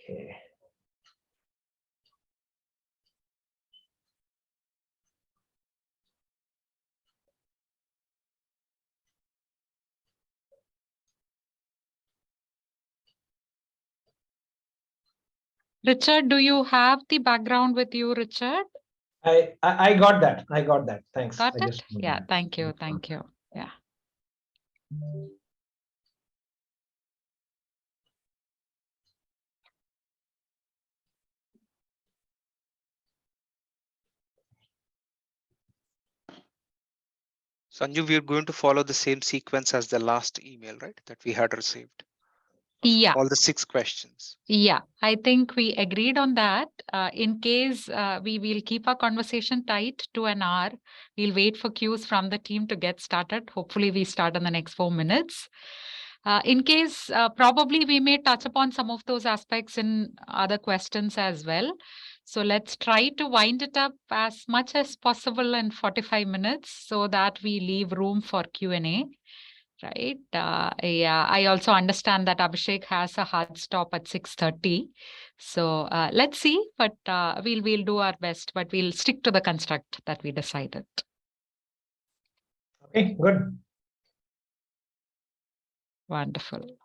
Okay. Richard, do you have the background with you, Richard? I got that. I got that. Thanks. Got I it? just Yeah, thank you. Thank you. Yeah. Sanju, we are going to follow the same sequence as the last email, right? That we had received. Yeah. All the 6 questions. Yeah, I think we agreed on that. In case we will keep our conversation tight to an hour, we'll wait for cues from the team to get started. Hopefully, we start in the next 4 minutes. In case, probably we may touch upon some of those aspects in other questions as well. So let's try to wind it up as much as possible in 45 minutes so that we leave room for Q&A. Right. Yeah, I also understand that Abhishek has a hard stop at 6:30. So let's see, but we'll do our best, but we'll stick to the construct that we decided. Okay, good. Wonderful.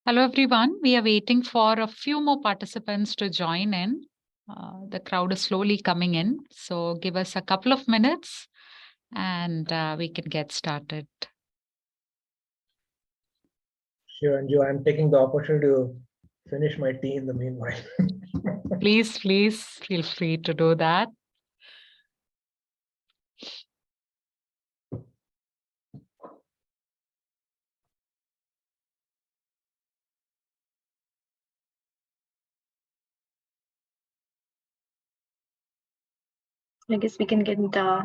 Hello, everyone. We are waiting for a few more participants to join in. The crowd is slowly coming in. So give us a couple of minutes and we can get started. Sure, Anju, I'm taking the opportunity to finish my tea in the meanwhile. Please feel free to do that. I guess we can get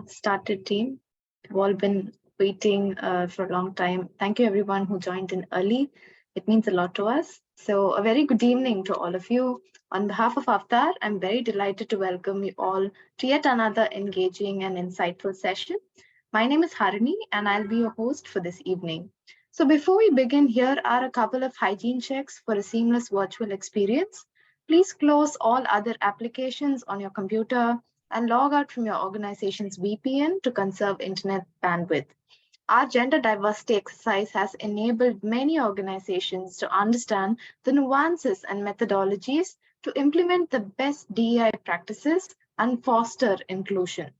started, team. We've all been waiting for a long time. Thank you, everyone who joined in early. It means a lot to us. So a very good evening to all of you. On behalf of Avtar, I'm very delighted to welcome you all to yet another engaging and insightful session. My name is Harini and I'll be your host for this evening. So before we begin, here are a couple of hygiene checks for a seamless virtual experience. Please close all other applications on your computer and log out from your organization's VPN to conserve internet bandwidth. Our gender diversity exercise has enabled many organizations to understand the nuances and methodologies to implement the best DEI practices and foster inclusion.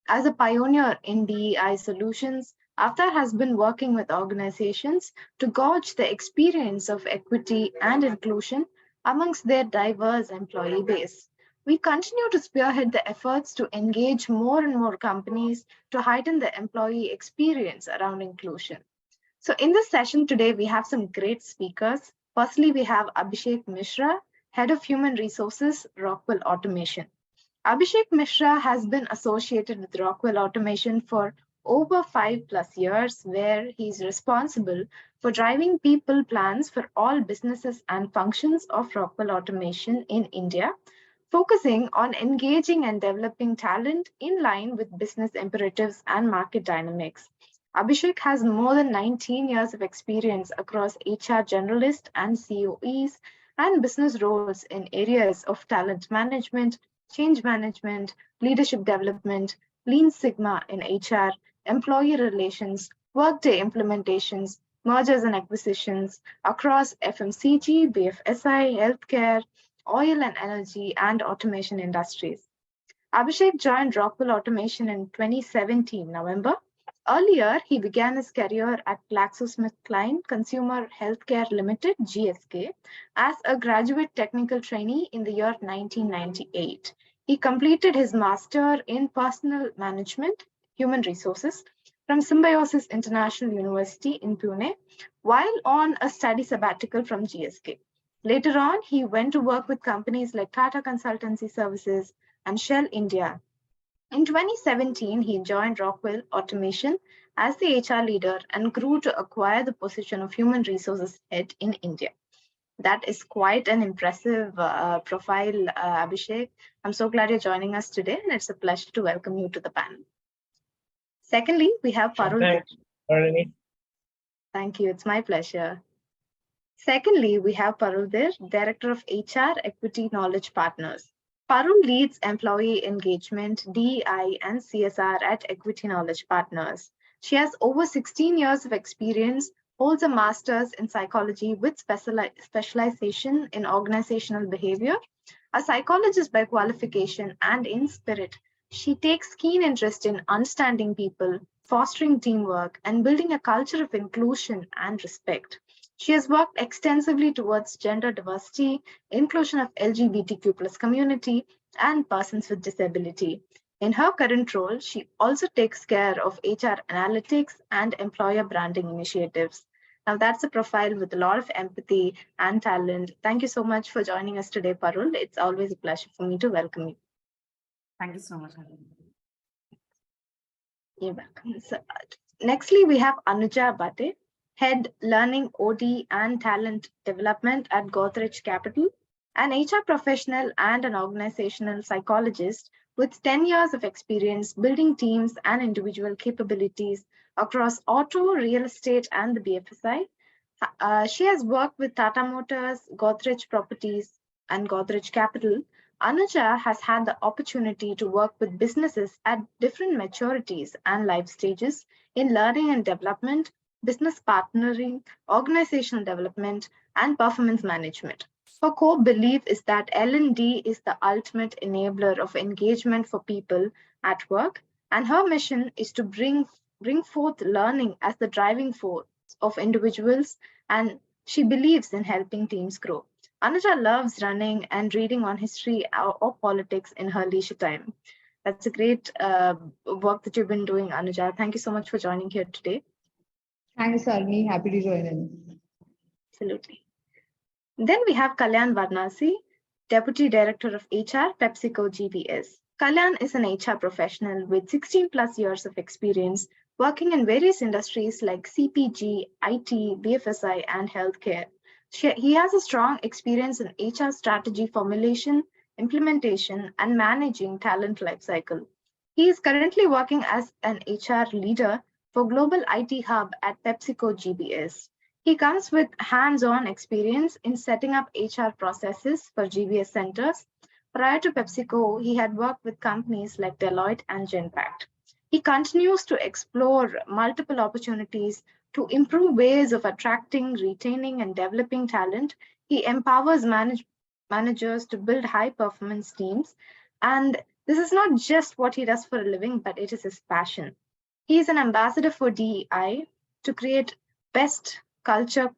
As a pioneer in DEI solutions, Avtar has been working with organizations to gauge the experience of equity and inclusion amongst their diverse employee base. We continue to spearhead the efforts to engage more and more companies to heighten the employee experience around inclusion. So in this session today, we have some great speakers. Firstly, we have Abhishek Mishra, Head of Human Resources, Rockwell Automation. Abhishek Mishra has been associated with Rockwell Automation for over 5+ years, where he's responsible for driving people plans for all businesses and functions of Rockwell Automation in India, focusing on engaging and developing talent in line with business imperatives and market dynamics. Abhishek has more than 19 years of experience across HR generalist and COEs and business roles in areas of talent management, change management, leadership development, Lean Sigma in HR, employee relations, workday implementations, mergers and acquisitions across FMCG, BFSI, healthcare, oil and energy, and automation industries. Abhishek joined Rockwell Automation in 2017 November. Earlier, he began his career at GlaxoSmithKline Consumer Healthcare Limited, GSK, as a graduate technical trainee in the year 1998. He completed his master in personal management, human resources, from Symbiosis International University in Pune, while on a study sabbatical from GSK. Later on, he went to work with companies like Tata Consultancy Services and Shell India. In 2017, he joined Rockwell Automation as the HR leader and grew to acquire the position of Human Resources Head in India. That is quite an impressive profile, Abhishek. I'm so glad you're joining us today, and it's a pleasure to welcome you to the panel. Secondly, we have Parul. Thanks, Harini. Thank you. It's my pleasure. Secondly, we have Parul there, Director of HR Equity Knowledge Partners. Parul leads employee engagement, DEI, and CSR at Equity Knowledge Partners. She has over 16 years of experience, holds a master's in psychology with specialization in organizational behavior, a psychologist by qualification, and in spirit. She takes keen interest in understanding people, fostering teamwork, and building a culture of inclusion and respect. She has worked extensively towards gender diversity, inclusion of LGBTQ+ community, and persons with disability. In her current role, she also takes care of HR analytics and employer branding initiatives. Now, that's a profile with a lot of empathy and talent. Thank you so much for joining us today, Parul. It's always a pleasure for me to welcome you. Thank you so much. You're welcome. So, nextly, we have Anuja Bate, Head Learning, OD, and Talent Development at Godrej Capital, an HR professional and an organizational psychologist with 10 years of experience building teams and individual capabilities across auto, real estate, and the BFSI. She has worked with Tata Motors, Godrej Properties, and Godrej Capital. Anuja has had the opportunity to work with businesses at different maturities and life stages in learning and development, business partnering, organizational development, and performance management. Her core belief is that L&D is the ultimate enabler of engagement for people at work, and her mission is to bring forth learning as the driving force of individuals, and she believes in helping teams grow. Anuja loves running and reading on history or politics in her leisure time. That's a great work that you've been doing, Anuja. Thank you so much for joining here today. Thanks, Arnie. Happy to join in. Absolutely. Then we have Kalyan Varnasi, Deputy Director of HR, PepsiCo GPS. Kalyan is an HR professional with 16+ years of experience working in various industries like CPG, IT, BFSI, and healthcare. He has a strong experience in HR strategy formulation, implementation, and managing talent lifecycle. He is currently working as an HR leader for Global IT Hub at PepsiCo GBS. He comes with hands-on experience in setting up HR processes for GBS centers. Prior to PepsiCo, he had worked with companies like Deloitte and Genpact. He continues to explore multiple opportunities to improve ways of attracting, retaining, and developing talent. He empowers managers to build high-performance teams. And this is not just what he does for a living, but it is his passion. He is an ambassador for DEI to create best culture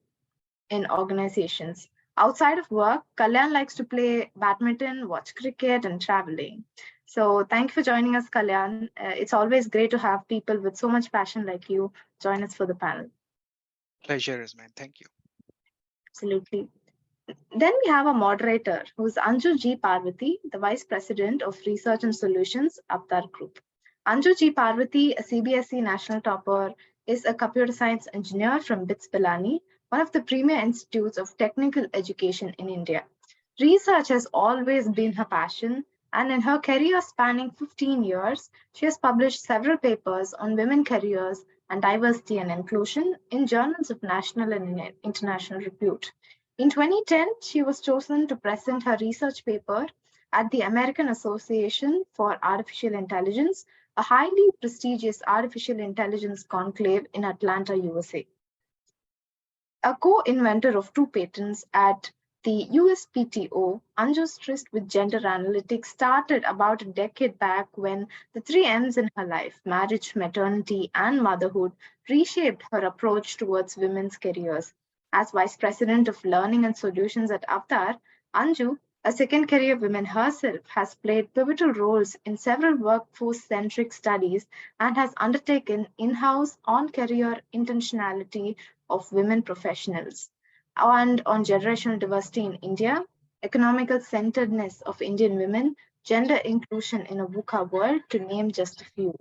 in organizations. Outside of work, Kalyan likes to play badminton, watch cricket, and traveling. So thank you for joining us, Kalyan. It's always great to have people with so much passion like you join us for the panel. Pleasure is mine. Thank you. Absolutely. Then we have a moderator who's Anju G. Parvati, the Vice President of Research and Solutions, Avtar Group. Anju G. Parvati, a CBSE national topper, is a computer science engineer from BITS Pilani, one of the premier institutes of technical education in India. Research has always been her passion, and in her career spanning 15 years, she has published several papers on women careers and diversity and inclusion in journals of national and international repute. In 2010, she was chosen to present her research paper at the American Association for Artificial Intelligence, a highly prestigious artificial intelligence conclave in Atlanta, USA. A co-inventor of 2 patents at the USPTO, Anju's tryst with gender analytics started about a decade back when the 3 M's in her life, marriage, maternity, and motherhood, reshaped her approach towards women's careers. As Vice President of Learning and Solutions at Avtar, Anju, a second career woman herself, has played pivotal roles in several workforce-centric studies and has undertaken in-house on-career intentionality of women professionals, and on generational diversity in India, economical centeredness of Indian women, gender inclusion in a VUCA world, to name just a few.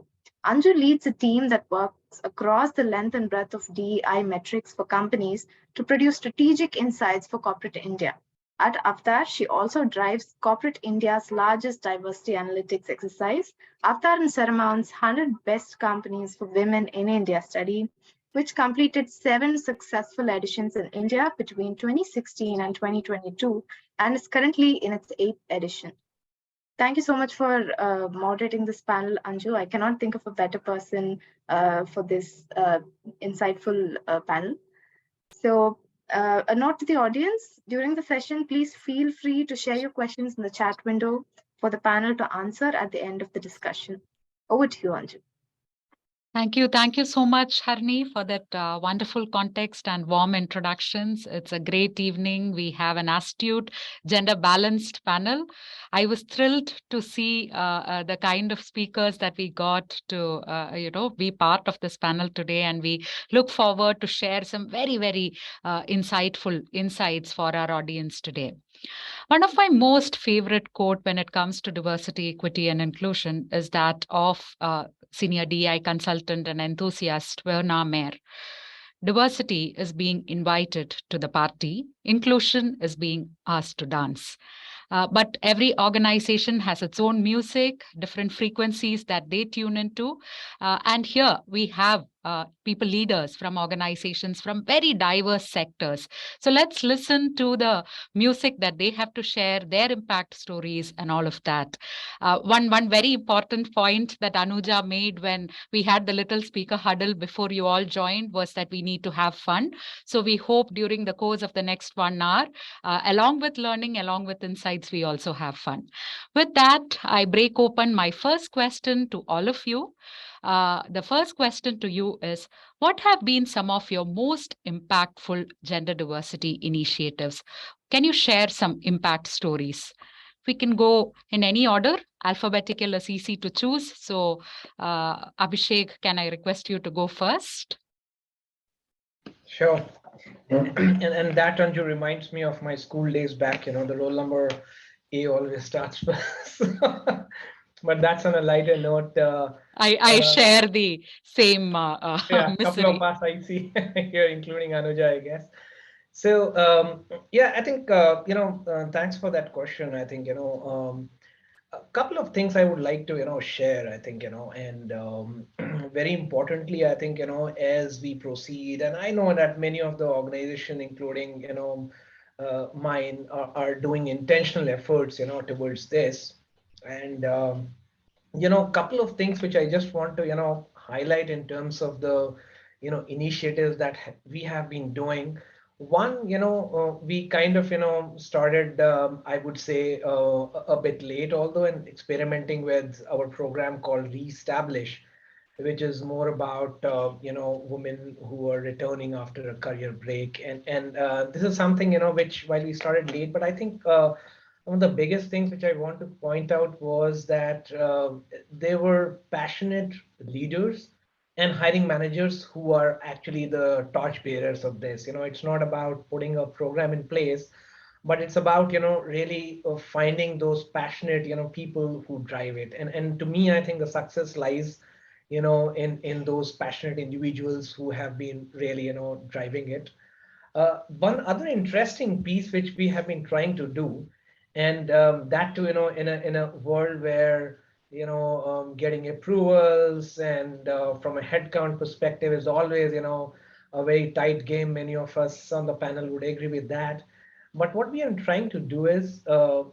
Anju leads a team that works across the length and breadth of DEI metrics for companies to produce strategic insights for corporate India. At Avtar, she also drives corporate India's largest diversity analytics exercise, Avtar and Saramount's 100 Best Companies for Women in India study, which completed 7 successful editions in India between 2016 and 2022, and is currently in its 8th edition. Thank you so much for moderating this panel, Anju. I cannot think of a better person for this insightful panel. So a note to the audience, during the session, please feel free to share your questions in the chat window for the panel to answer at the end of the discussion. Over to you, Anju. Thank you. Thank you so much, Harni, for that wonderful context and warm introductions. It's a great evening. We have an astute, gender-balanced panel. I was thrilled to see the kind of speakers that we got to, be part of this panel today, and we look forward to share some very, very insightful insights for our audience today. One of my most favorite quote when it comes to diversity, equity, and inclusion is that of senior DI consultant and enthusiast Verna Mayer. Diversity is being invited to the party. Inclusion is being asked to dance. But every organization has its own music, different frequencies that they tune into. And here we have people leaders from organizations from very diverse sectors. So let's listen to the music that they have to share, their impact stories and all of that. One very important point that Anuja made when we had the little speaker huddle before you all joined was that we need to have fun. So we hope during the course of the next 1 hour, along with learning, along with insights, we also have fun. With that, I break open my first question to all of you. The first question to you is, what have been some of your most impactful gender diversity initiatives? Can you share some impact stories? We can go in any order. Alphabetical is easy to choose. So Abhishek, can I request you to go first? Sure. And that, Anju, reminds me of my school days back, the roll number A always starts first. But that's on a lighter note. I share the same yeah, misery. couple of us I see here, including Anuja, I guess. So yeah, I think thanks for that question. I think a couple of things I would like to share. I think and very importantly, I think as we proceed, and I know that many of the organization, including mine, are doing intentional efforts towards this, and a couple of things which I just want to highlight in terms of the initiatives that we have been doing. One, we kind of started, I would say, a bit late, although, in experimenting with our program called Reestablish, which is more about women who are returning after a career break, and this is something which, while we started late, but I think one of the biggest things which I want to point out was that they were passionate leaders and hiring managers who are actually the torch bearers of this. It's not about putting a program in place, but it's about really finding those passionate people who drive it. And to me, I think the success lies in those passionate individuals who have been really driving it. One other interesting piece which we have been trying to do, and that too, in a world where getting approvals and from a headcount perspective is always a very tight game. Many of us on the panel would agree with that. But what we are trying to do is, our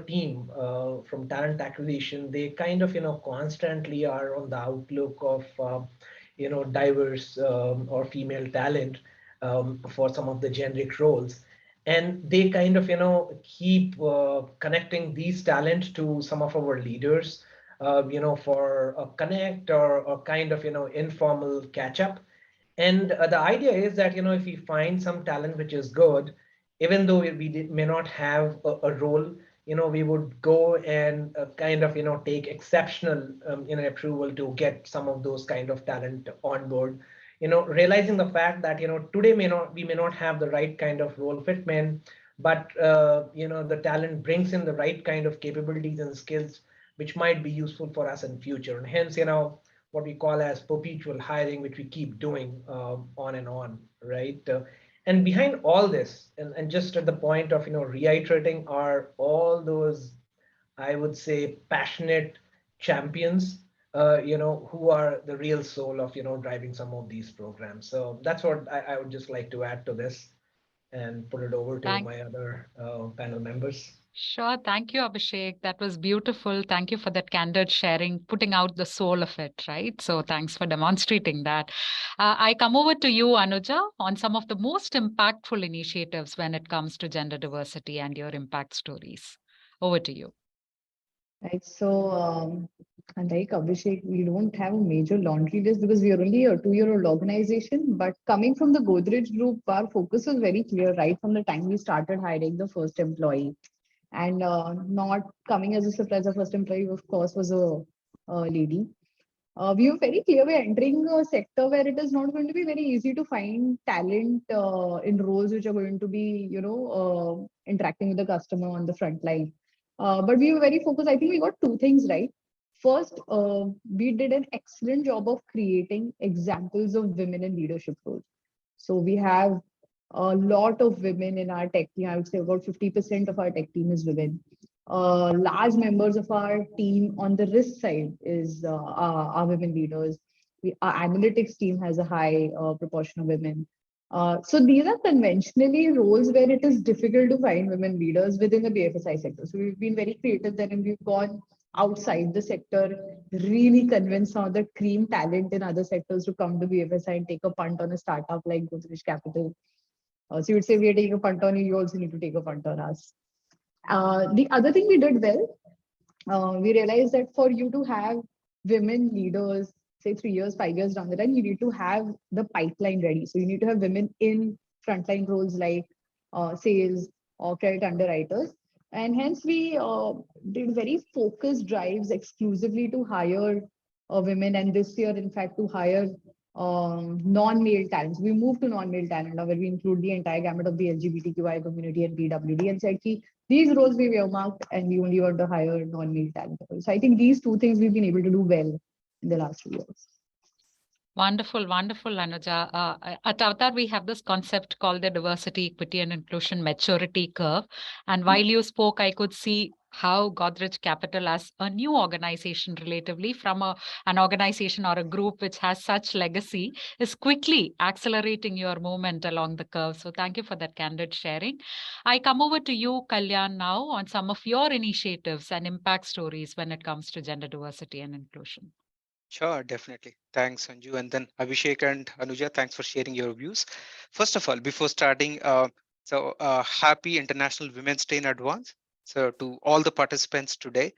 team from talent acquisition, they kind of constantly are on the outlook of diverse or female talent for some of the generic roles, and they kind of keep connecting these talent to some of our leaders for a connect or kind of informal catch up. And the idea is that if we find some talent which is good, even though may not have a role, we would go and kind of take exceptional approval to get some of those kind of talent on board, realizing the fact that today we may not have the right kind of role fitment, but the talent brings in the right kind of capabilities and skills which might be useful for us in future. And hence what we call as perpetual hiring, which we keep doing on and on, right? And behind all this, and just at the point of reiterating, are all those, I would say, passionate champions, who are the real soul of driving some of these programs. So that's what I would just like to add to this, and put it over to Thank my other panel members. Sure. Thank you, Abhishek. That was beautiful. Thank you for that candid sharing, putting out the soul of it, right? So thanks for demonstrating that. I come over to you, Anuja, on some of the most impactful initiatives when it comes to gender diversity and your impact stories. Over to you. Right. So, unlike Abhishek, we don't have a major laundry list because we are only a 2-year-old organization. But coming from the Godrej Group, our focus was very clear right from the time we started hiring the first employee. And not coming as a surprise, the first employee, of course, was a lady. We were very clear we're entering a sector where it is not going to be very easy to find talent in roles which are going to be, interacting with the customer on the front line. But we were very focused. I think we got two things right. First, we did an excellent job of creating examples of women in leadership roles. So we have a lot of women in our tech team. I would say about 50% of our tech team is women. Large members of our team on the risk side is our women leaders. Our analytics team has a high proportion of women. So these are conventionally roles where it is difficult to find women leaders within the BFSI sector. So we've been very creative there, and we've gone outside the sector, really convince some of the cream talent in other sectors to come to BFSI and take a punt on a startup like Godrej Capital. So you would say we are taking a punt on you, you also need to take a punt on us. The other thing we did well, we realized that for you to have women leaders, say 3 years, 5 years down the line, you need to have the pipeline ready. So you need to have women in frontline roles like sales or credit underwriters. And hence we did very focused drives exclusively to hire women. And this year, in fact, to hire non-male talents. We moved to non-male talent now, where we include the entire gamut of the LGBTQI community and PWD, and said, these roles we've earmarked and we only want to hire non-male talent. So I think these two things we've been able to do well in the last 2 years. Wonderful, wonderful, Anuja. At Avtar, we have this concept called the diversity, equity, and inclusion maturity curve. And while you spoke, I could see how Godrej Capital, as a new organization, relatively from an organization or a group which has such legacy, is quickly accelerating your movement along the curve. So thank you for that candid sharing. I come over to you, Kalyan, now on some of your initiatives and impact stories when it comes to gender diversity and inclusion. Sure, definitely. Thanks, Anju. And then Abhishek and Anuja, thanks for sharing your views. First of all, before starting, happy International Women's Day in advance. So to all the participants today.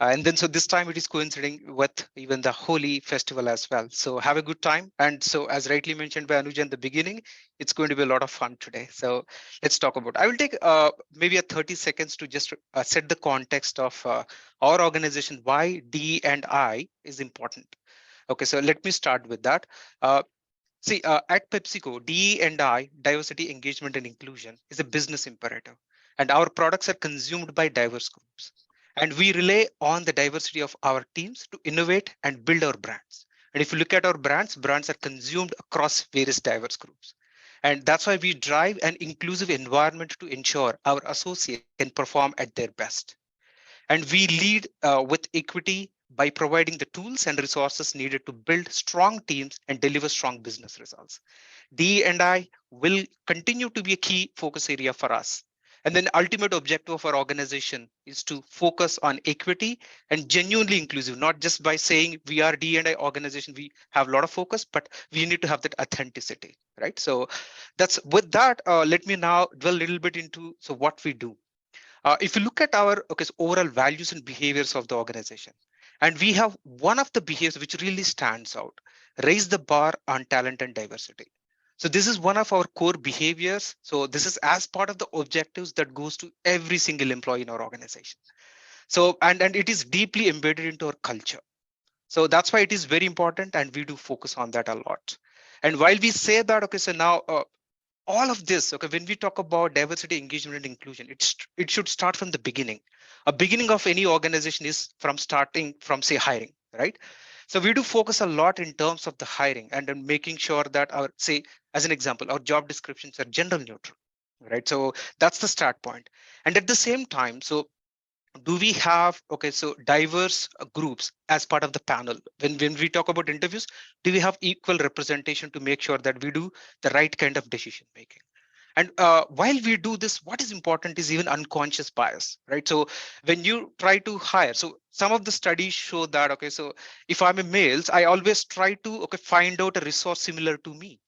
And then, so this time it is coinciding with even the Holi festival as well. So have a good time. And so as rightly mentioned by Anuja in the beginning, it's going to be a lot of fun today. So let's talk about, I will take maybe a 30 seconds to just set the context of our organization, why D&I is important. Okay, so let me start with that. At PepsiCo, DE&I, diversity, engagement, and inclusion, is a business imperative. And our products are consumed by diverse groups. And we rely on the diversity of our teams to innovate and build our brands. And if you look at our brands, brands are consumed across various diverse groups. And that's why we drive an inclusive environment to ensure our associates can perform at their best. And we lead with equity by providing the tools and resources needed to build strong teams and deliver strong business results. D&I will continue to be a key focus area for us. And then the ultimate objective of our organization is to focus on equity and genuinely inclusive, not just by saying we are D&I organization, we have a lot of focus, but we need to have that authenticity, right? So that's with that, let me now dwell a little bit into what we do. If you look at our overall values and behaviors of the organization, and we have one of the behaviors which really stands out, raise the bar on talent and diversity. So this is one of our core behaviors. So this is as part of the objectives that goes to every single employee in our organization. So, and it is deeply embedded into our culture. So that's why it is very important, and we do focus on that a lot. And while we say that, so now all of this, when we talk about diversity, engagement, and inclusion, it should start from the beginning. A beginning of any organization is starting from, say, hiring, right? So we do focus a lot in terms of the hiring and then making sure that our, say, as an example, our job descriptions are gender neutral, right? So that's the start point. And at the same time, so do we have diverse groups as part of the panel? When we talk about interviews, do we have equal representation to make sure that we do the right kind of decision making? And while we do this, what is important is even unconscious bias, right? So when you try to hire, so some of the studies show that, so if I'm a male, I always try to find out a resource similar to me.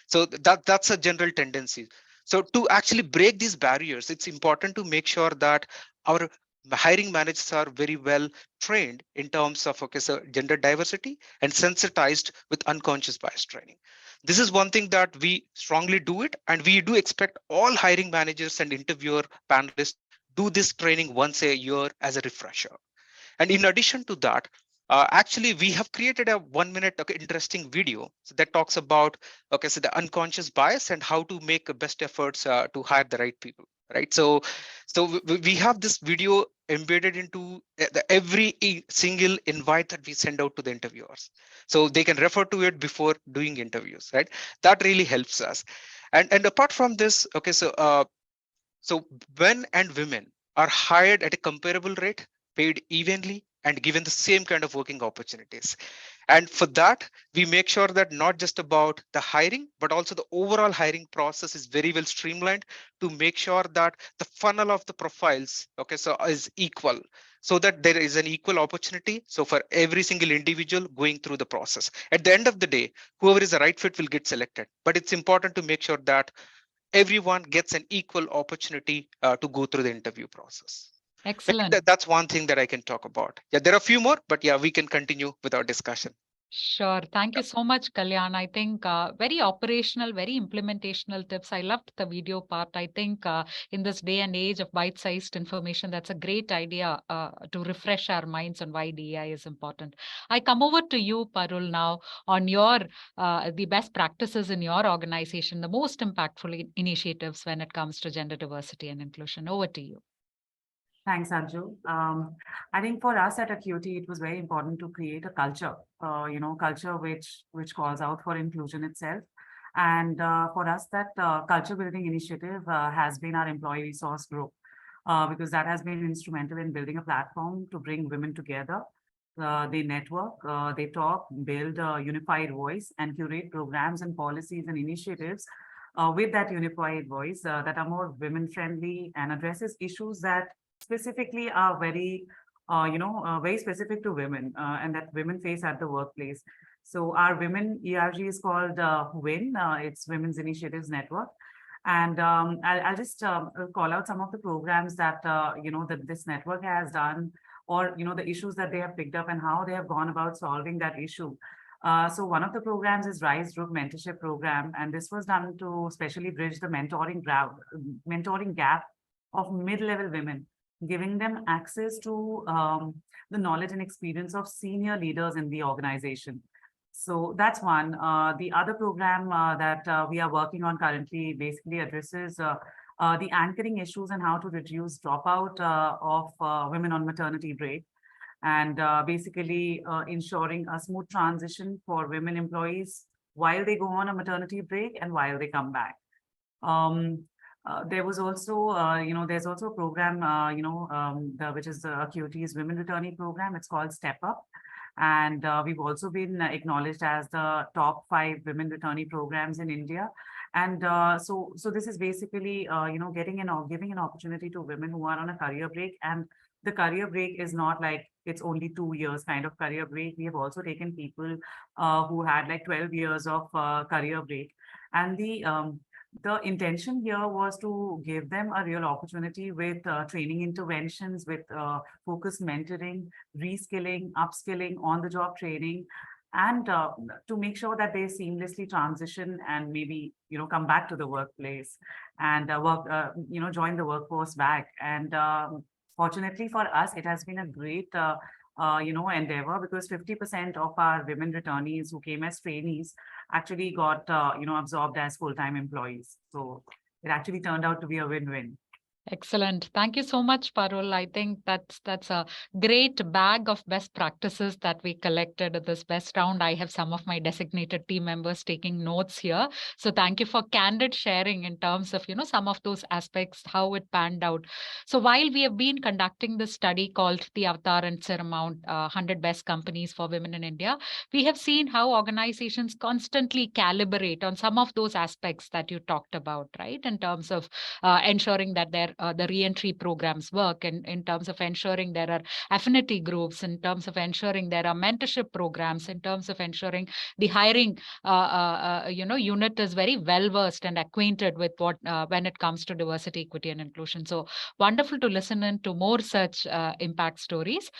So that's a general tendency. So to actually break these barriers, it's important to make sure that our hiring managers are very well trained in terms of gender diversity and sensitized with unconscious bias training. This is one thing that we strongly do it, and we do expect all hiring managers and interviewer panelists do this training once a year as a refresher. And in addition to that, actually, we have created a 1 minute interesting video that talks about the unconscious bias and how to make the best efforts to hire the right people, right? So we have this video embedded into every single invite that we send out to the interviewers, so they can refer to it before doing interviews, right? That really helps us. And apart from this, so men and women are hired at a comparable rate, paid evenly, and given the same kind of working opportunities. And for that, we make sure that not just about the hiring, but also the overall hiring process is very well streamlined to make sure that the funnel of the profiles, is equal, so that there is an equal opportunity. So for every single individual going through the process, at the end of the day, whoever is the right fit will get selected. But it's important to make sure that everyone gets an equal opportunity to go through the interview process. Excellent. That's one thing that I can talk about. Yeah, there are a few more, but yeah, we can continue with our discussion. Sure. Thank you so much, Kalyan. I think very operational, very implementational tips. I loved the video part. I think in this day and age of bite-sized information, that's a great idea to refresh our minds on why DEI is important. I come over to you, Parul, now on your the best practices in your organization, the most impactful initiatives when it comes to gender diversity and inclusion. Over to you. Thanks, Anju. I think for us at Acuity, it was very important to create a culture, culture which calls out for inclusion itself. And for us, that culture building initiative has been our employee resource group, because that has been instrumental in building a platform to bring women together. They network, they talk, build a unified voice, and curate programs and policies and initiatives with that unified voice that are more women friendly and addresses issues that specifically are very specific to women and that women face at the workplace. So our women ERG is called WIN, it's Women's Initiatives Network. And I'll just call out some of the programs that, that this network has done, or, the issues that they have picked up and how they have gone about solving that issue. So one of the programs is Rise Group Mentorship Program, and this was done to specially bridge the mentoring gap of mid-level women, giving them access to the knowledge and experience of senior leaders in the organization. So that's one. The other program that we are working on currently basically addresses the anchoring issues and how to reduce dropout of women on maternity break, and basically ensuring a smooth transition for women employees while they go on a maternity break and while they come back. There was also, there's also a program, which is the Acuity's Women Returnee Program. It's called Step Up. And we've also been acknowledged as the top 5 women returnee programs in India. And so this is basically, giving an opportunity to women who are on a career break. And the career break is not like it's only 2 years kind of career break. We have also taken people who had like 12 years of career break. And the intention here was to give them a real opportunity with training interventions, with focused mentoring, reskilling, upskilling, on-the-job training, and to make sure that they seamlessly transition and maybe, come back to the workplace and join the workforce back. And fortunately for us, it has been a great endeavor, because 50% of our women returnees who came as trainees actually got, absorbed as full-time employees. So it actually turned out to be a win-win. Excellent. Thank you so much, Parul. I think that's a great bag of best practices that we collected at this best round. I have some of my designated team members taking notes here. So thank you for candid sharing in terms of, some of those aspects, how it panned out. So while we have been conducting this study called the Avtar and Surmount 100 Best Companies for Women in India, we have seen how organizations constantly calibrate on some of those aspects that you talked about, right? In terms of ensuring that the re-entry programs work, and in terms of ensuring there are affinity groups, in terms of ensuring there are mentorship programs, in terms of ensuring the hiring unit is very well versed and acquainted with what when it comes to diversity, equity, and inclusion. So wonderful to listen in to more such impact stories.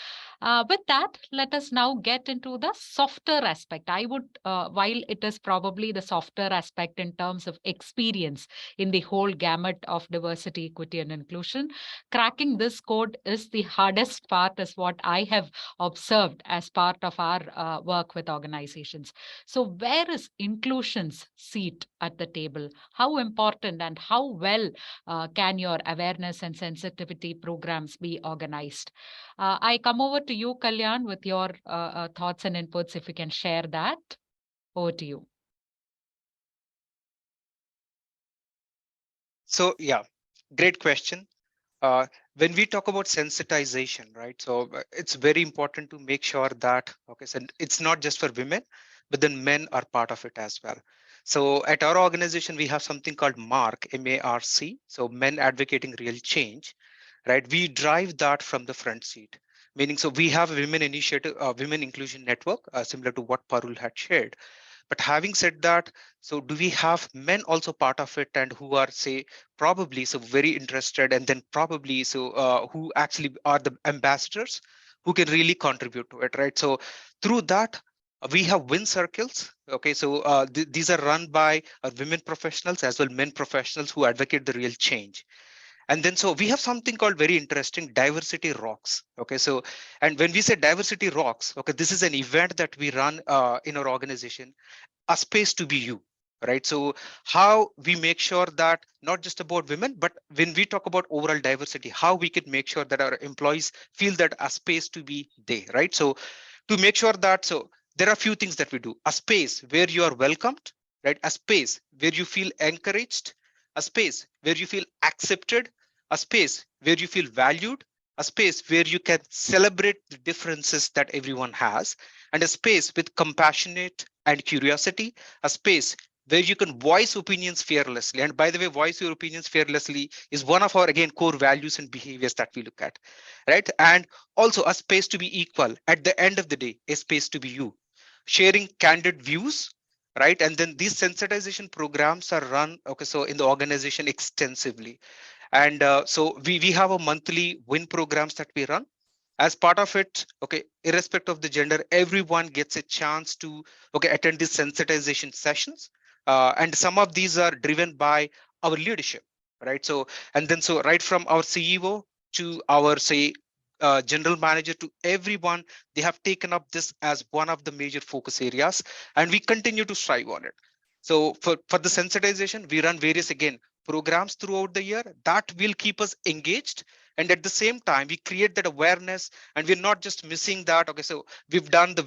With that, let us now get into the softer aspect. I would, while it is probably the softer aspect in terms of experience in the whole gamut of diversity, equity, and inclusion, cracking this code is the hardest part, is what I have observed as part of our work with organizations. So where is inclusion's seat at the table? How important and how well can your awareness and sensitivity programs be organized? I come over to you, Kalyan, with your thoughts and inputs, if you can share that. Over to you. So yeah, great question. When we talk about sensitization, right? So it's very important to make sure that, okay, so it's not just for women, but then men are part of it as well. So at our organization, we have something called MARC, M-A-R-C. So Men Advocating Real Change, right? We drive that from the front seat, meaning, so we have a women initiative, women inclusion network, similar to what Parul had shared. But having said that, so do we have men also part of it, and who are, say, probably so very interested, and then probably so who actually are the ambassadors who can really contribute to it, right? So through that, we have win circles. Okay, so these are run by women professionals as well men professionals who advocate the real change. And then so we have something called very interesting diversity rocks. Okay, so and when we say diversity rocks, okay, this is an event that we run in our organization, a space to be you. right? So how we make sure that not just about women, but when we talk about overall diversity, how we could make sure that our employees feel that a space to be they, right? So to make sure that, so there are a few things that we do: a space where you are welcomed, right? A space where you feel encouraged, a space where you feel accepted, a space where you feel valued, a space where you can celebrate the differences that everyone has, and a space with compassionate and curiosity, a space where you can voice opinions fearlessly. And by the way, voice your opinions fearlessly is one of our, again, core values and behaviors that we look at, right? And also a space to be equal. At the end of the day, a space to be you, sharing candid views, right? And then these sensitization programs are run, okay, so in the organization extensively. And so we have a monthly win programs that we run. As part of it, okay, irrespective of the gender, everyone gets a chance to, okay, attend these sensitization sessions. And some of these are driven by our leadership, right? So, and then so right from our CEO to our, say, general manager, to everyone, they have taken up this as one of the major focus areas, and we continue to strive on it. So for the sensitization, we run various, again, programs throughout the year that will keep us engaged. And at the same time, we create that awareness, and we're not just missing that. Okay, so we've done the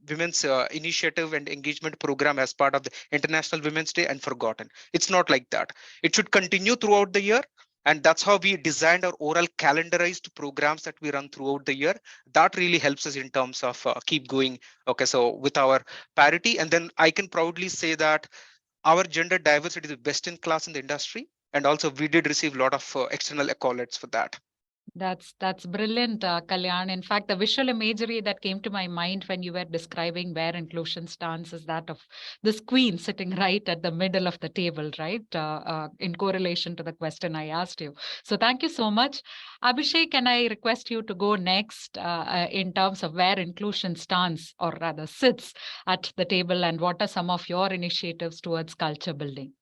women's initiative and engagement program as part of the International Women's Day and forgotten. It's not like that. It should continue throughout the year. And that's how we designed our oral calendarized programs that we run throughout the year. That really helps us in terms of keep going. Okay, so with our parity. And then I can proudly say that our gender diversity is best in class in the industry. And also we did receive a lot of external accolades for that. That's brilliant, Kalyan. In fact, the visual imagery that came to my mind when you were describing where inclusion stands is that of this queen sitting right at the middle of the table, right? In correlation to the question I asked you. So thank you so much. Abhishek, can I request you to go next in terms of where inclusion stands, or rather sits at the table, and what are some of your initiatives towards culture building?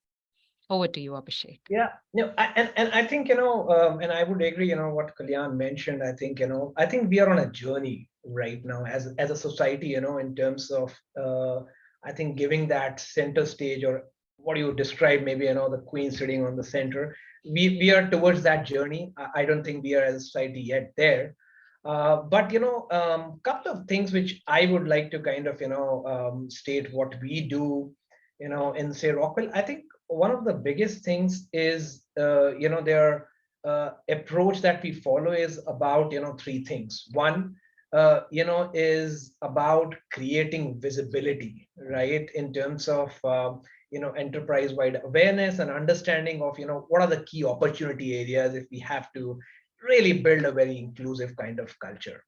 Over to you, Abhishek. Yeah, and I think, and I would agree, what Kalyan mentioned. I think, I think we are on a journey right now as a society, in terms of, I think, giving that center stage, or what you describe, maybe, the queen sitting on the center. We are towards that journey. I don't think we are as a society yet there. But, couple of things which I would like to kind of, state what we do, in, say, Rockwell. I think one of the biggest things is, their approach that we follow is about, three things. One, is about creating visibility, right? In terms of, enterprise-wide awareness and understanding of, what are the key opportunity areas if we have to really build a very inclusive kind of culture.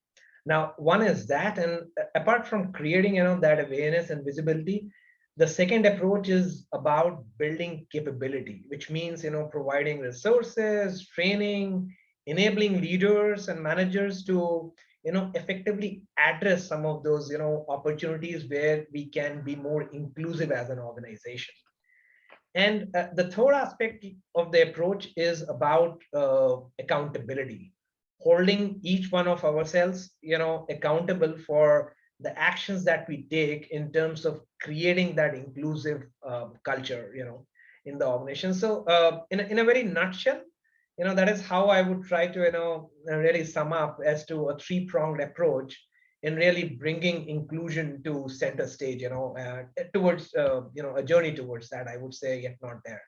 Now, one is that, and apart from creating, that awareness and visibility, the second approach is about building capability, which means, providing resources, training, enabling leaders and managers to, effectively address some of those, opportunities where we can be more inclusive as an organization. And the third aspect of the approach is about accountability, holding each one of ourselves, accountable for the actions that we take in terms of creating that inclusive culture, in the organization. So, in a very nutshell, that is how I would try to, really sum up as to a three-pronged approach in really bringing inclusion to center stage, towards, a journey towards that, I would say, yet not there.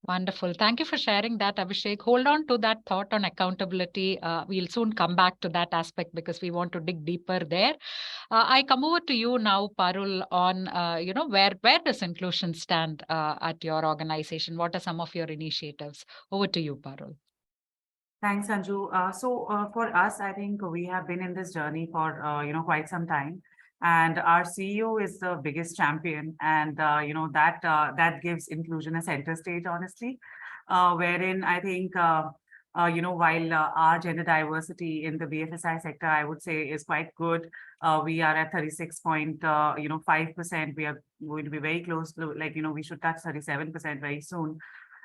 Wonderful. Thank you for sharing that, Abhishek. Hold on to that thought on accountability. We'll soon come back to that aspect because we want to dig deeper there. I come over to you now, Parul, on, where does inclusion stand at your organization? What are some of your initiatives? Over to you, Parul. Thanks, Anju. So for us, I think we have been in this journey for quite some time, and our CEO is the biggest champion, and that gives inclusion a center stage, honestly, wherein I think while our gender diversity in the BFSI sector, I would say, is quite good. We are at 36.5%. We are going to be very close to, we should touch 37% very soon.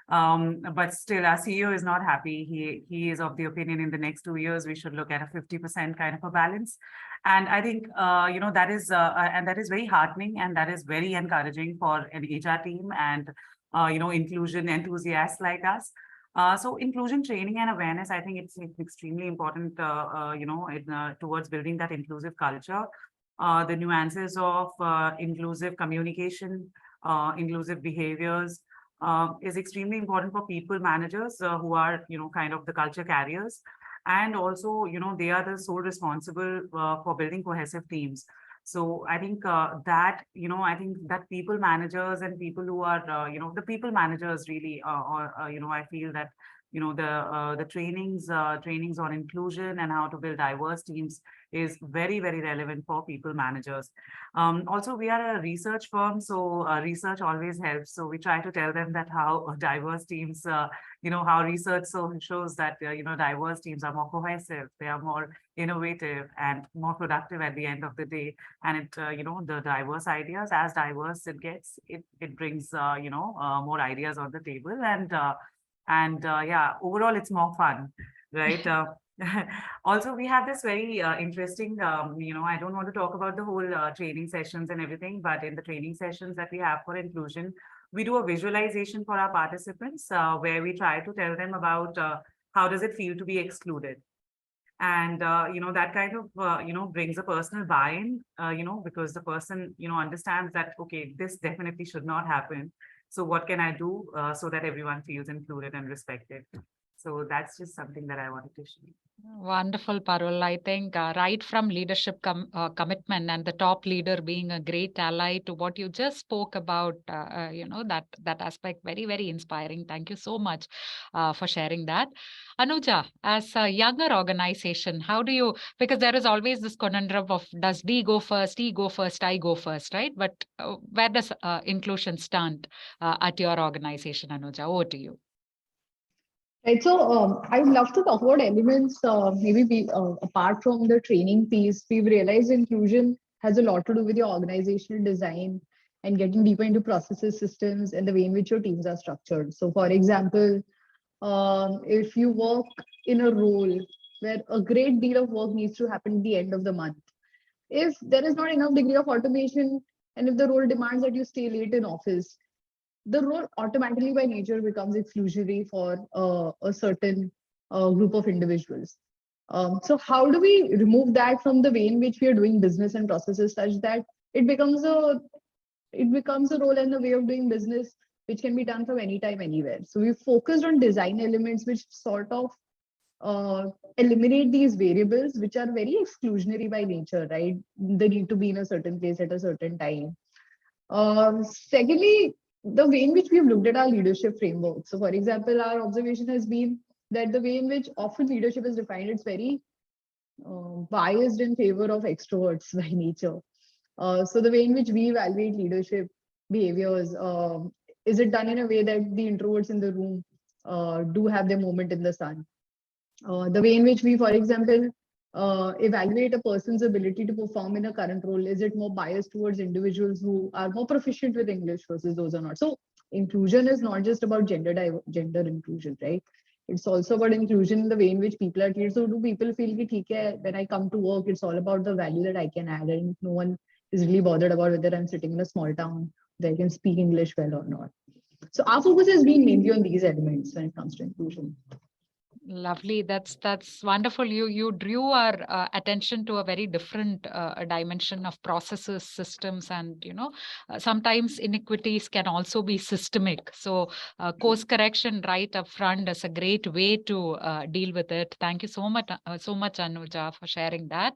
But still, our CEO is not happy. He is of the opinion in the next 2 years we should look at a 50% kind of a balance. And I think that is very heartening, and that is very encouraging for an HR team and inclusion enthusiasts like us. So inclusion training and awareness, I think it's extremely important, towards building that inclusive culture. The nuances of inclusive communication, inclusive behaviors is extremely important for people managers who are, kind of the culture carriers. And also, they are the sole responsible for building cohesive teams. So I think that people managers and people who are, the people managers really, I feel that, the trainings on inclusion and how to build diverse teams is very, very relevant for people managers. Also, we are a research firm, so research always helps. So we try to tell them that how diverse teams, how research shows that, diverse teams are more cohesive, they are more innovative and more productive at the end of the day. And it, the diverse ideas, as diverse it gets, it brings, more ideas on the table. And yeah, overall, it's more fun, right? Also, we have this very interesting, I don't want to talk about the whole training sessions and everything, but in the training sessions that we have for inclusion, we do a visualization for our participants where we try to tell them about how does it feel to be excluded. And, that kind of, brings a personal buy-in, because the person, understands that, okay, this definitely should not happen. So what can I do so that everyone feels included and respected? So that's just something that I wanted to share. Wonderful, Parul. I think right from leadership commitment and the top leader being a great ally to what you just spoke about, that aspect, very, very inspiring. Thank you so much for sharing that. Anuja, as a younger organization, how do you, because there is always this conundrum of does D go first, E go first, I go first, right? But where does inclusion stand at your organization, Anuja? Over to you. Right. So I would love to talk about elements, apart from the training piece. We've realized inclusion has a lot to do with your organizational design and getting deeper into processes, systems, and the way in which your teams are structured. So for example, if you work in a role where a great deal of work needs to happen at the end of the month, if there is not enough degree of automation, and if the role demands that you stay late in office, the role automatically by nature becomes exclusionary for a certain group of individuals. So how do we remove that from the way in which we are doing business and processes such that it becomes a role and a way of doing business which can be done from anytime, anywhere? So we focused on design elements which sort of eliminate these variables which are very exclusionary by nature, right? They need to be in a certain place at a certain time. Secondly, the way in which we've looked at our leadership framework. So for example, our observation has been that the way in which often leadership is defined, it's very biased in favor of extroverts by nature. So the way in which we evaluate leadership behaviors, is it done in a way that the introverts in the room do have their moment in the sun? The way in which we, for example, evaluate a person's ability to perform in a current role, is it more biased towards individuals who are more proficient with English versus those who are not? So inclusion is not just about gender inclusion, right? It's also about inclusion in the way in which people are treated. So do people feel that, okay, when I come to work, it's all about the value that I can add, and no one is really bothered about whether I'm sitting in a small town that I can speak English well or not. So our focus has been mainly on these elements when it comes to inclusion. Lovely. That's wonderful. You drew our attention to a very different dimension of processes, systems, and sometimes inequities can also be systemic. So course correction right up front is a great way to deal with it. Thank you so much, Anuja, for sharing that.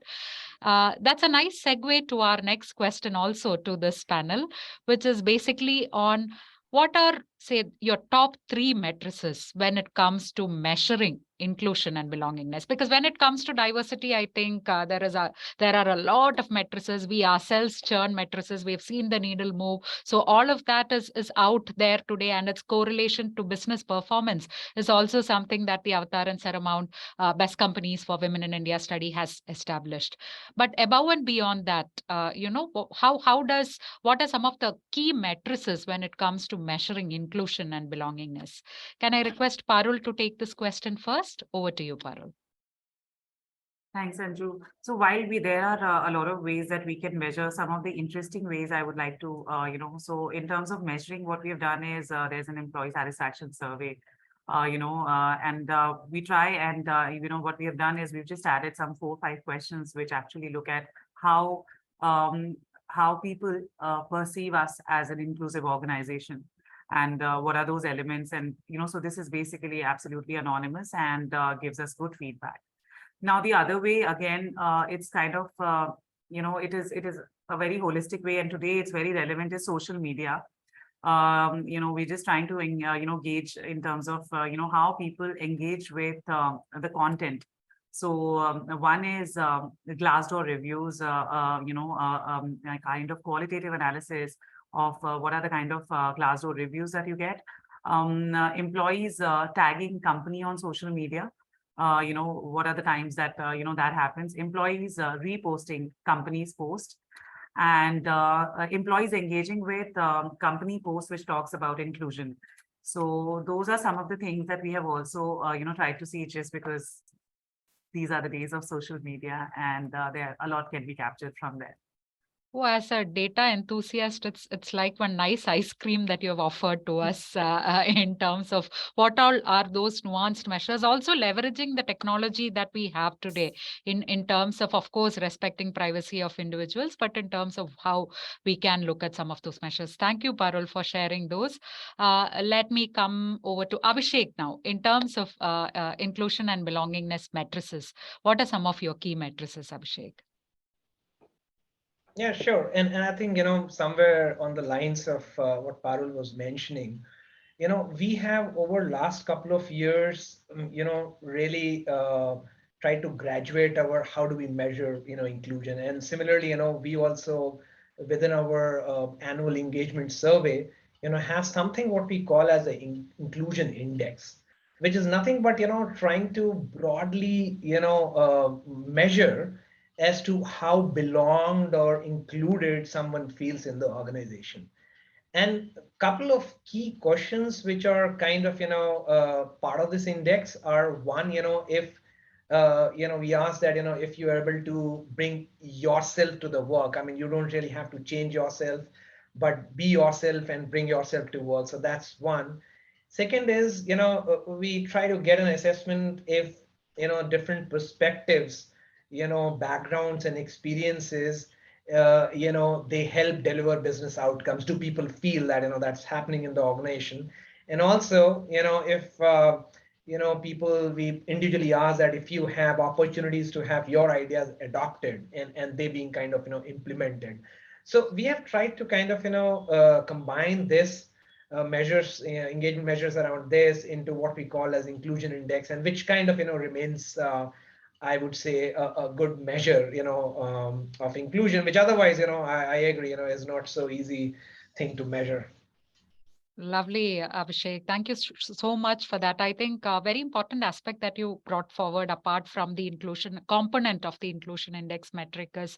That's a nice segue to our next question, also to this panel, which is basically on what are, say, your top 3 matrices when it comes to measuring inclusion and belongingness? Because when it comes to diversity, I think there are a lot of matrices. We ourselves churn matrices. We've seen the needle move. So all of that is out there today, and its correlation to business performance is also something that the Avtar and Seramount Best Companies for Women in India study has established. But above and beyond that, what are some of the key matrices when it comes to measuring inclusion inclusion and belongingness. Can I request Parul to take this question first? Over to you, Parul. Thanks, Anju. So while there are a lot of ways that we can measure, some of the interesting ways I would like to, so in terms of measuring, what we have done is there's an employee satisfaction survey, and we try and, what we have done is we've just added some 4 or 5 questions which actually look at how people perceive us as an inclusive organization. And what are those elements? And, so this is basically absolutely anonymous and gives us good feedback. Now, the other way, again, it's kind of, it is a very holistic way. And today it's very relevant is social media. We're just trying to, gauge in terms of, how people engage with the content. So one is the Glassdoor reviews, a kind of qualitative analysis of what are the kind of Glassdoor reviews that you get. Employees tagging company on social media. What are the times that, that happens? Employees reposting companies' post, and employees engaging with company posts which talks about inclusion. So those are some of the things that we have also, tried to see, just because these are the days of social media, and there a lot can be captured from there. Oh, as a data enthusiast, it's like one nice ice cream that you have offered to us in terms of what all are those nuanced measures. Also leveraging the technology that we have today in terms of course, respecting privacy of individuals, but in terms of how we can look at some of those measures. Thank you, Parul, for sharing those. Let me come over to Abhishek now. In terms of inclusion and belongingness matrices, what are some of your key matrices, Abhishek? Yeah, sure. And I think, somewhere on the lines of what Parul was mentioning, we have over last couple of years, really tried to graduate our how do we measure, inclusion. And similarly, we also within our annual engagement survey, have something what we call as the inclusion index, which is nothing but, trying to broadly, measure as to how belonged or included someone feels in the organization. And a couple of key questions which are kind of, part of this index are one, if, we ask that, if you are able to bring yourself to the work. I mean, you don't really have to change yourself, but be yourself and bring yourself to work. So that's one. Second is, we try to get an assessment if, different perspectives, backgrounds and experiences, they help deliver business outcomes. Do people feel that, that's happening in the organization? And also, if, people, we individually ask that if you have opportunities to have your ideas adopted and they being kind of, implemented. So we have tried to kind of, combine this measures, engagement measures around this into what we call as inclusion index, and which kind of, remains I would say a good measure, of inclusion, which otherwise, I agree, is not so easy thing to measure. Lovely, Abhishek. Thank you so much for that. I think a very important aspect that you brought forward, apart from the inclusion component of the inclusion index metric, is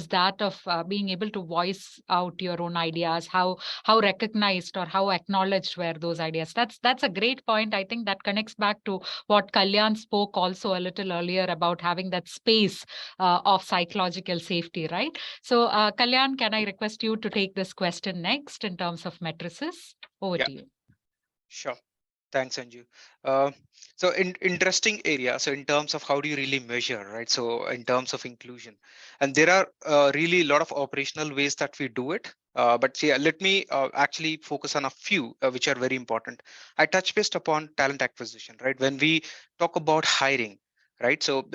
that of being able to voice out your own ideas, how recognized or how acknowledged were those ideas. That's a great point. I think that connects back to what Kalyan spoke also a little earlier about having that space of psychological safety, right? So, Kalyan, can I request you to take this question next in terms of matrices? Over to you. Sure. Thanks, Anju. So interesting area. So in terms of how do you really measure, right? So in terms of inclusion, and there are really a lot of operational ways that we do it. But yeah, let me actually focus on a few which are very important. I touch based upon talent acquisition, right? When we talk about hiring, right? So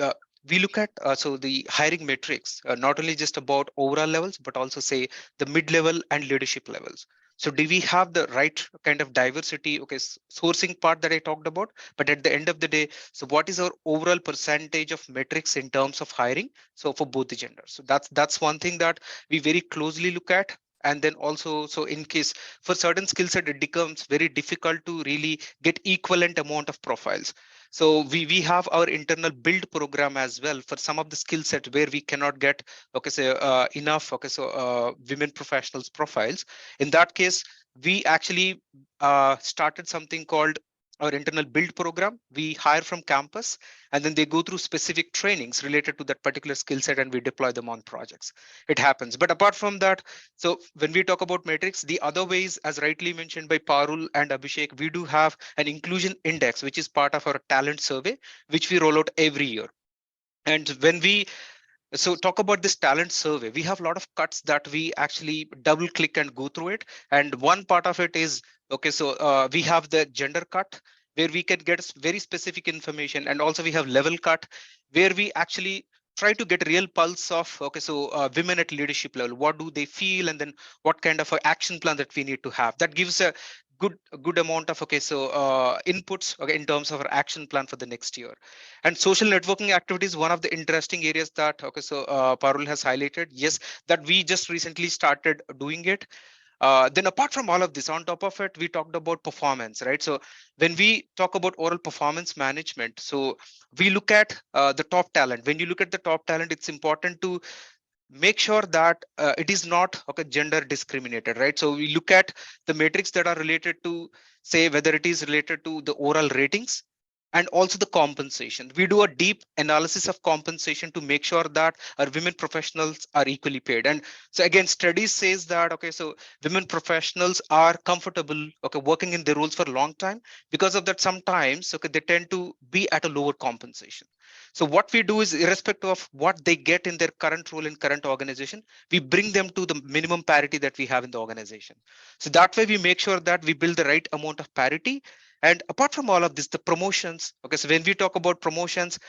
we look at so the hiring metrics, not only just about overall levels, but also say the mid-level and leadership levels. So do we have the right kind of diversity? Okay, sourcing part that I talked about, but at the end of the day, so what is our overall percentage of metrics in terms of hiring? So for both the genders. So that's one thing that we very closely look at. And then also, so in case for certain skill set, it becomes very difficult to really get equivalent amount of profiles. So we have our internal build program as well for some of the skill set where we cannot get, okay, so enough, okay, so women professionals profiles. In that case, we actually started something called our internal build program. We hire from campus, and then they go through specific trainings related to that particular skill set, and we deploy them on projects. It happens. But apart from that, so when we talk about metrics, the other ways, as rightly mentioned by Parul and Abhishek, we do have an inclusion index, which is part of our talent survey, which we roll out every year. And when we talk about this talent survey, we have a lot of cuts that we actually double click and go through it. And one part of it is, okay, we have the gender cut where we can get very specific information. And also we have level cut where we actually try to get real pulse of, okay, women at leadership level, what do they feel? And then what kind of a action plan that we need to have that gives a good amount of, okay, inputs, okay, in terms of our action plan for the next year. And social networking activities, one of the interesting areas that, okay, Parul has highlighted, yes, that we just recently started doing it. Then apart from all of this, on top of it, we talked about performance, right? So when we talk about oral performance management, so we look at the top talent. When you look at the top talent, it's important to make sure that it is not, okay, gender discriminated, right? So we look at the metrics that are related to, say, whether it is related to the oral ratings and also the compensation. We do a deep analysis of compensation to make sure that our women professionals are equally paid. And so again, studies says that, okay, so women professionals are comfortable, okay, working in their roles for a long time. Because of that, sometimes, okay, they tend to be at a lower compensation. So what we do is, irrespective of what they get in their current role in current organization, we bring them to the minimum parity that we have in the organization. So that way we make sure that we build the right amount of parity. And apart from all of this, the promotions, okay, so when we talk about promotions,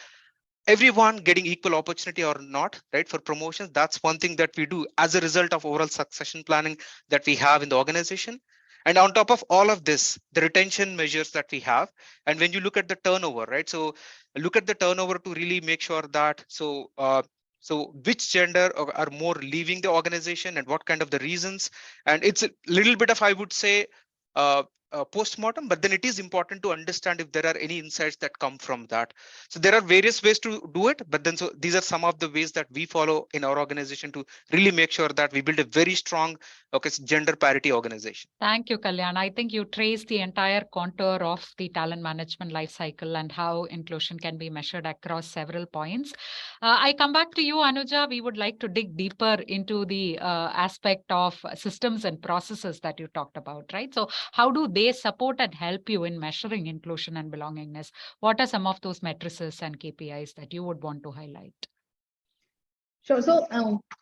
everyone getting equal opportunity or not, right, for promotions, that's one thing that we do as a result of overall succession planning that we have in the organization. And on top of all of this, the retention measures that we have. And when you look at the turnover, right, so look at the turnover to really make sure that, so which gender are more leaving the organization and what kind of the reasons. And it's a little bit of, I would say, post-mortem, but then it is important to understand if there are any insights that come from that. So there are various ways to do it, but then so these are some of the ways that we follow in our organization to really make sure that we build a very strong, okay, gender parity organization. Thank you, Kalyan. I think you traced the entire contour of the talent management life cycle and how inclusion can be measured across several points. I come back to you, Anuja. We would like to dig deeper into the aspect of systems and processes that you talked about, right? So how do they support and help you in measuring inclusion and belongingness? What are some of those matrices and KPIs that you would want to highlight? Sure. So,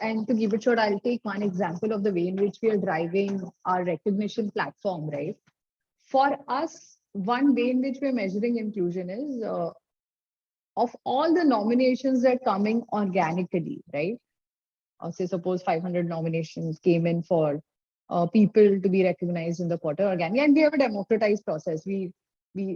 and to keep it short, I'll take one example of the way in which we are driving our recognition platform, right? For us, one way in which we're measuring inclusion is of all the nominations that are coming organically, right? Say, suppose 500 nominations came in for people to be recognized in the quarter organically, and we have a democratized process. We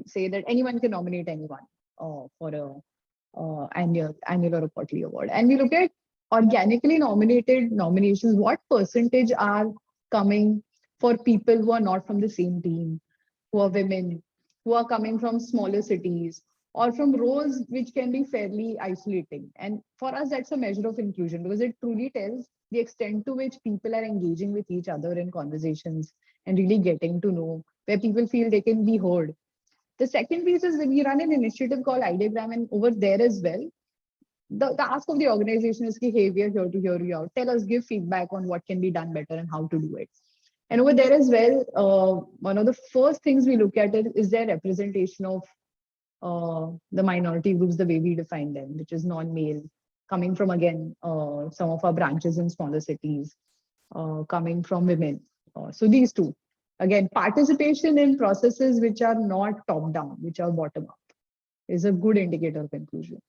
say that anyone can nominate anyone for a annual or a quarterly award, and we look at organically nominated nominations. What percentage are coming for people who are not from the same team, who are women, who are coming from smaller cities, or from roles which can be fairly isolating. And for us, that's a measure of inclusion because it truly tells the extent to which people are engaging with each other in conversations and really getting to know, where people feel they can be heard. The second piece is that we run an initiative called Ideogram, and over there as well, the ask of the organization is, hey, we are here to hear you out. Tell us, give feedback on what can be done better and how to do it. And over there as well, one of the first things we look at is their representation of the minority groups, the way we define them, which is non-male, coming from, again, some of our branches in smaller cities, coming from women. So these two, again, participation in processes which are not top-down, which are bottom-up, is a good indicator of inclusion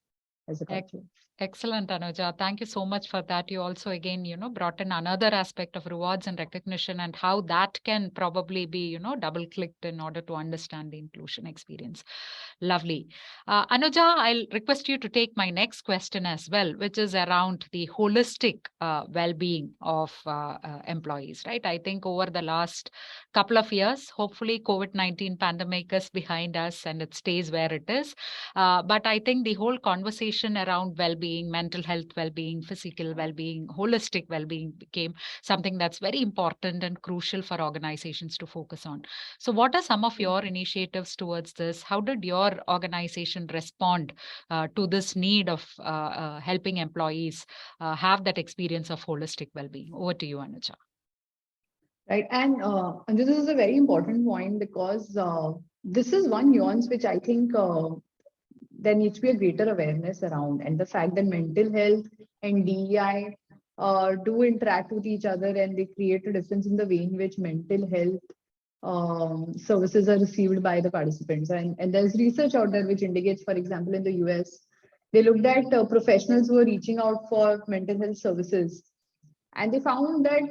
as a culture. Excellent, Anuja. Thank you so much for that. You also, again, brought in another aspect of rewards and recognition and how that can probably be, double clicked in order to understand the inclusion experience. Lovely. Anuja, I'll request you to take my next question as well, which is around the holistic well-being of employees, right? I think over the last couple of years, hopefully COVID-19 pandemic is behind us and it stays where it is. But I think the whole conversation around well-being, mental health well-being, physical well-being, holistic well-being became something that's very important and crucial for organizations to focus on. So what are some of your initiatives towards this? How did your organization respond to this need of helping employees have that experience of holistic well-being? Over to you, Anuja. Right. And Anju, this is a very important point because this is one nuance which I think there needs to be a greater awareness around, and the fact that mental health and DEI do interact with each other, and they create a difference in the way in which mental health services are received by the participants. And there's research out there which indicates, for example, in the US, they looked at professionals who are reaching out for mental health services, and they found that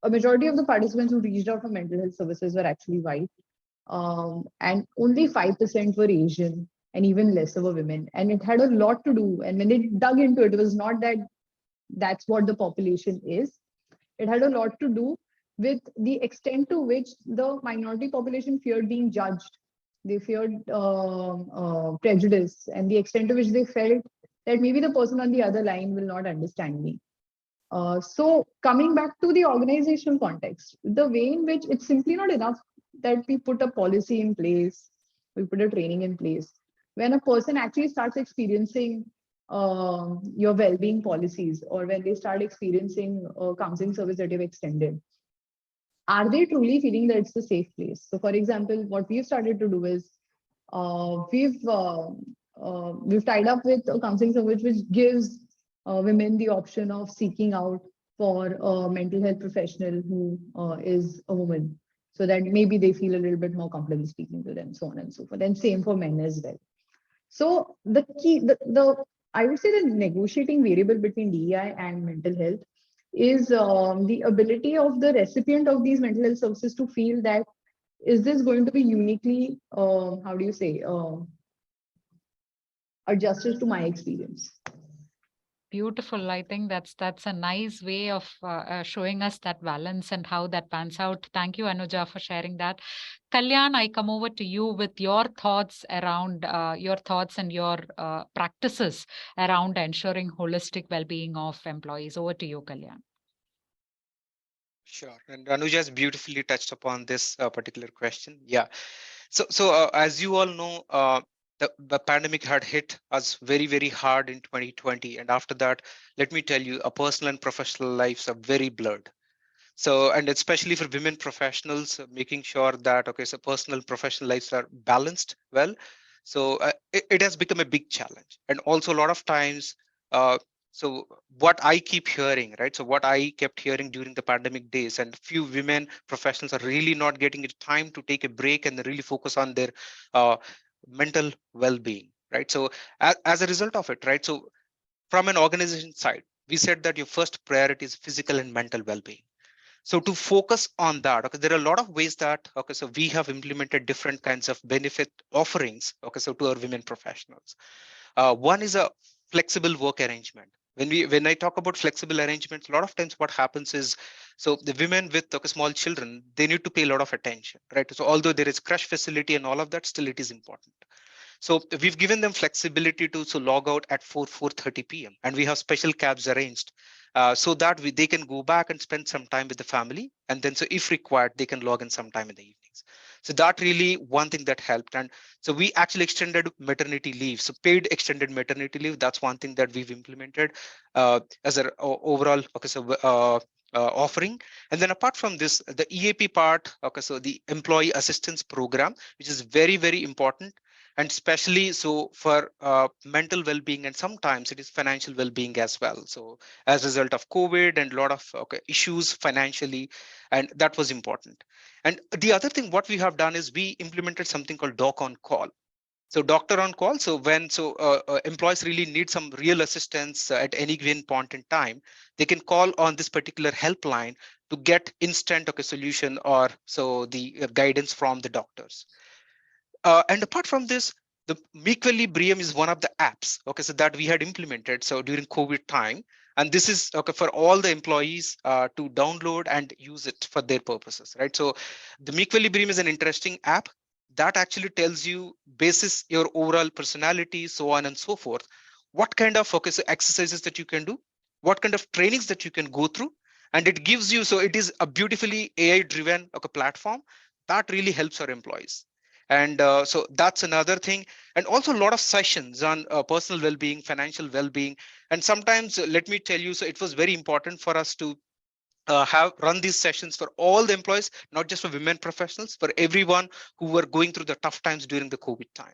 a majority of the participants who reached out for mental health services were actually white, and only 5% were Asian, and even lesser were women. And it had a lot to do. And when they dug into it, it was not that that's what the population is. It had a lot to do with the extent to which the minority population feared being judged. They feared prejudice, and the extent to which they felt that maybe the person on the other line will not understand me. So coming back to the organizational context, the way in which it's simply not enough that we put a policy in place, we put a training in place. When a person actually starts experiencing your well-being policies, or when they start experiencing a counseling service that you've extended, are they truly feeling that it's a safe place? So for example, what we've started to do is we've tied up with a counseling service which gives women the option of seeking out for a mental health professional who is a woman, so that maybe they feel a little bit more comfortable speaking to them, so on and so forth. And same for men as well. So the key, I would say the negotiating variable between DEI and mental health is the ability of the recipient of these mental health services to feel that, is this going to be uniquely, how do you say, adjusted to my experience? Beautiful. I think that's a nice way of showing us that balance and how that pans out. Thank you, Anuja, for sharing that. Kalyan, I come over to you with your thoughts around and your practices around ensuring holistic well-being of employees. Over to you, Kalyan. Sure. And Anuja has beautifully touched upon this particular question. Yeah. So as you all know, the pandemic had hit us very, very hard in 2020. And after that, let me tell you, our personal and professional lives are very blurred. So, and especially for women professionals, making sure that, okay, so personal and professional lives are balanced well. So it has become a big challenge. And also a lot of times, so what I keep hearing, right? So what I kept hearing during the pandemic days, and few women professionals are really not getting it time to take a break and really focus on their mental well-being, right? So as a result of it, right? So from an organization side, we said that your first priority is physical and mental well-being. So to focus on that, okay, there are a lot of ways that, okay, so we have implemented different kinds of benefit offerings, okay, so to our women professionals. One is a flexible work arrangement. When I talk about flexible arrangements, a lot of times what happens is, so the women with small children, they need to pay a lot of attention, right? So although there is crush facility and all of that, still it is important. So we've given them flexibility to log out at 4:30 p.m. and we have special cabs arranged so that they can go back and spend some time with the family, and then so if required they can log in sometime in the evenings. So that really one thing that helped. And so we actually extended maternity leave, so paid extended maternity leave. That's one thing that we've implemented as an overall offering. And then apart from this, the EAP part, okay, so the employee assistance program, which is very, very important. And especially so for mental well-being, and sometimes it is financial well-being as well. So as a result of COVID and a lot of issues financially, and that was important. And the other thing what we have done is we implemented something called doc on call. So doctor on call. So when employees really need some real assistance at any given point in time, they can call on this particular helpline to get instant solution or so the guidance from the doctors. And apart from this, the Mequilibrium is one of the apps, okay, so that we had implemented so during COVID time, and this is okay for all the employees to download and use it for their purposes, right? So the Mequilibrium is an interesting app. that actually tells you basis your overall personality, so on and so forth, what kind of focus exercises that you can do, what kind of trainings that you can go through. And it gives you, so it is a beautifully AI driven platform that really helps our employees. And so that's another thing. And also a lot of sessions on personal well-being, financial well-being. And sometimes, let me tell you, so it was very important for us to have run these sessions for all the employees, not just for women professionals, for everyone who were going through the tough times during the COVID time.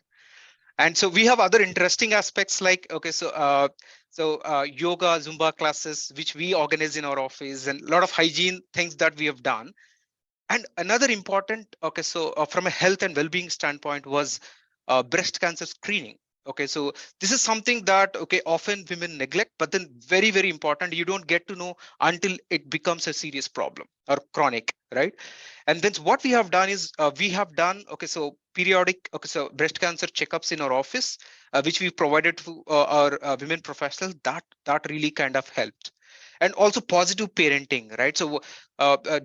And so we have other interesting aspects like, okay, so yoga, Zumba classes, which we organize in our office, and a lot of hygiene things that we have done. And another important, okay, so from a health and well-being standpoint was breast cancer screening. Okay, so this is something that, okay, often women neglect, but then very, very important. You don't get to know until it becomes a serious problem or chronic, right? And then what we have done is we have done, okay, so periodic, okay, so breast cancer checkups in our office, which we provided to our women professionals. That really kind of helped. And also positive parenting, right? So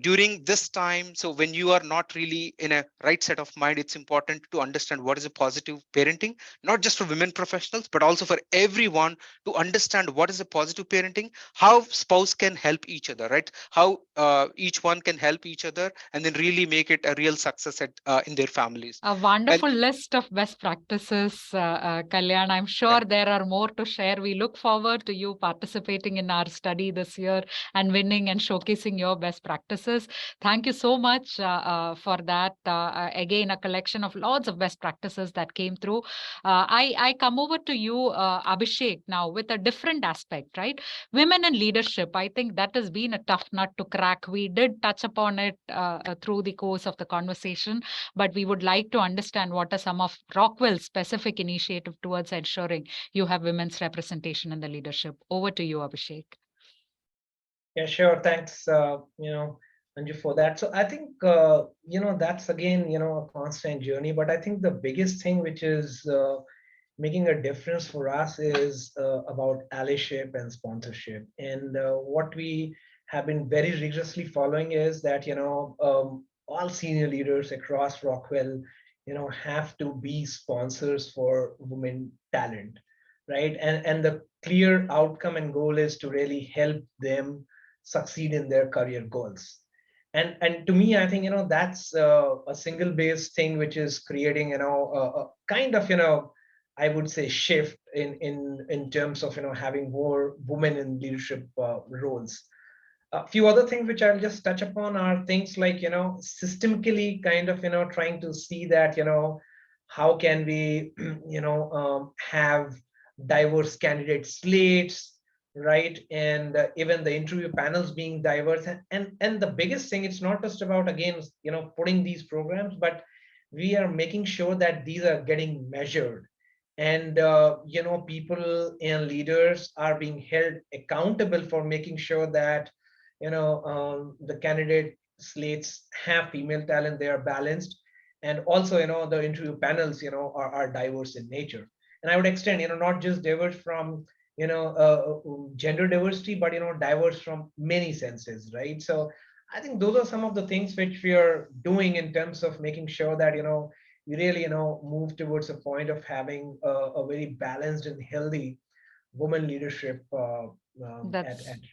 during this time, so when you are not really in a right set of mind, it's important to understand what is a positive parenting, not just for women professionals, but also for everyone to understand what is a positive parenting, how spouse can help each other, right? How each one can help each other, and then really make it a real success at in their families. A And wonderful list of best practices, Kalyan. I'm sure there are more to share. We look forward to you participating in our study this year and winning and showcasing your best practices. Thank you so much for that. Again, a collection of lots of best practices that came through. I come over to you, Abhishek, now with a different aspect, right? Women in leadership. I think that has been a tough nut to crack. We did touch upon it through the course of the conversation, but we would like to understand what are some of Rockwell's specific initiative towards ensuring you have women's representation in the leadership. Over to you, Abhishek. Yeah, sure. Thanks, Anju, for that. So I think, that's again, a constant journey. But I think the biggest thing which is making a difference for us is about allyship and sponsorship. And what we have been very rigorously following is that, all senior leaders across Rockwell, have to be sponsors for women talent, right? And the clear outcome and goal is to really help them succeed in their career goals. And to me, I think that's a single base thing which is creating a kind of I would say shift in terms of having more women in leadership roles. A few other things which I'll just touch upon are things like systemically kind of trying to see that how can we have diverse candidate slates, right? And even the interview panels being diverse. And the biggest thing, it's not just about again putting these programs, but we are making sure that these are getting measured. And people and leaders are being held accountable for making sure that the candidate slates have female talent, they are balanced, and also the interview panels are diverse in nature. And I would extend not just diverse from gender diversity, but diverse from many senses, right? So I think those are some of the things which we are doing in terms of making sure that we really move towards a point of having a very balanced and healthy woman leadership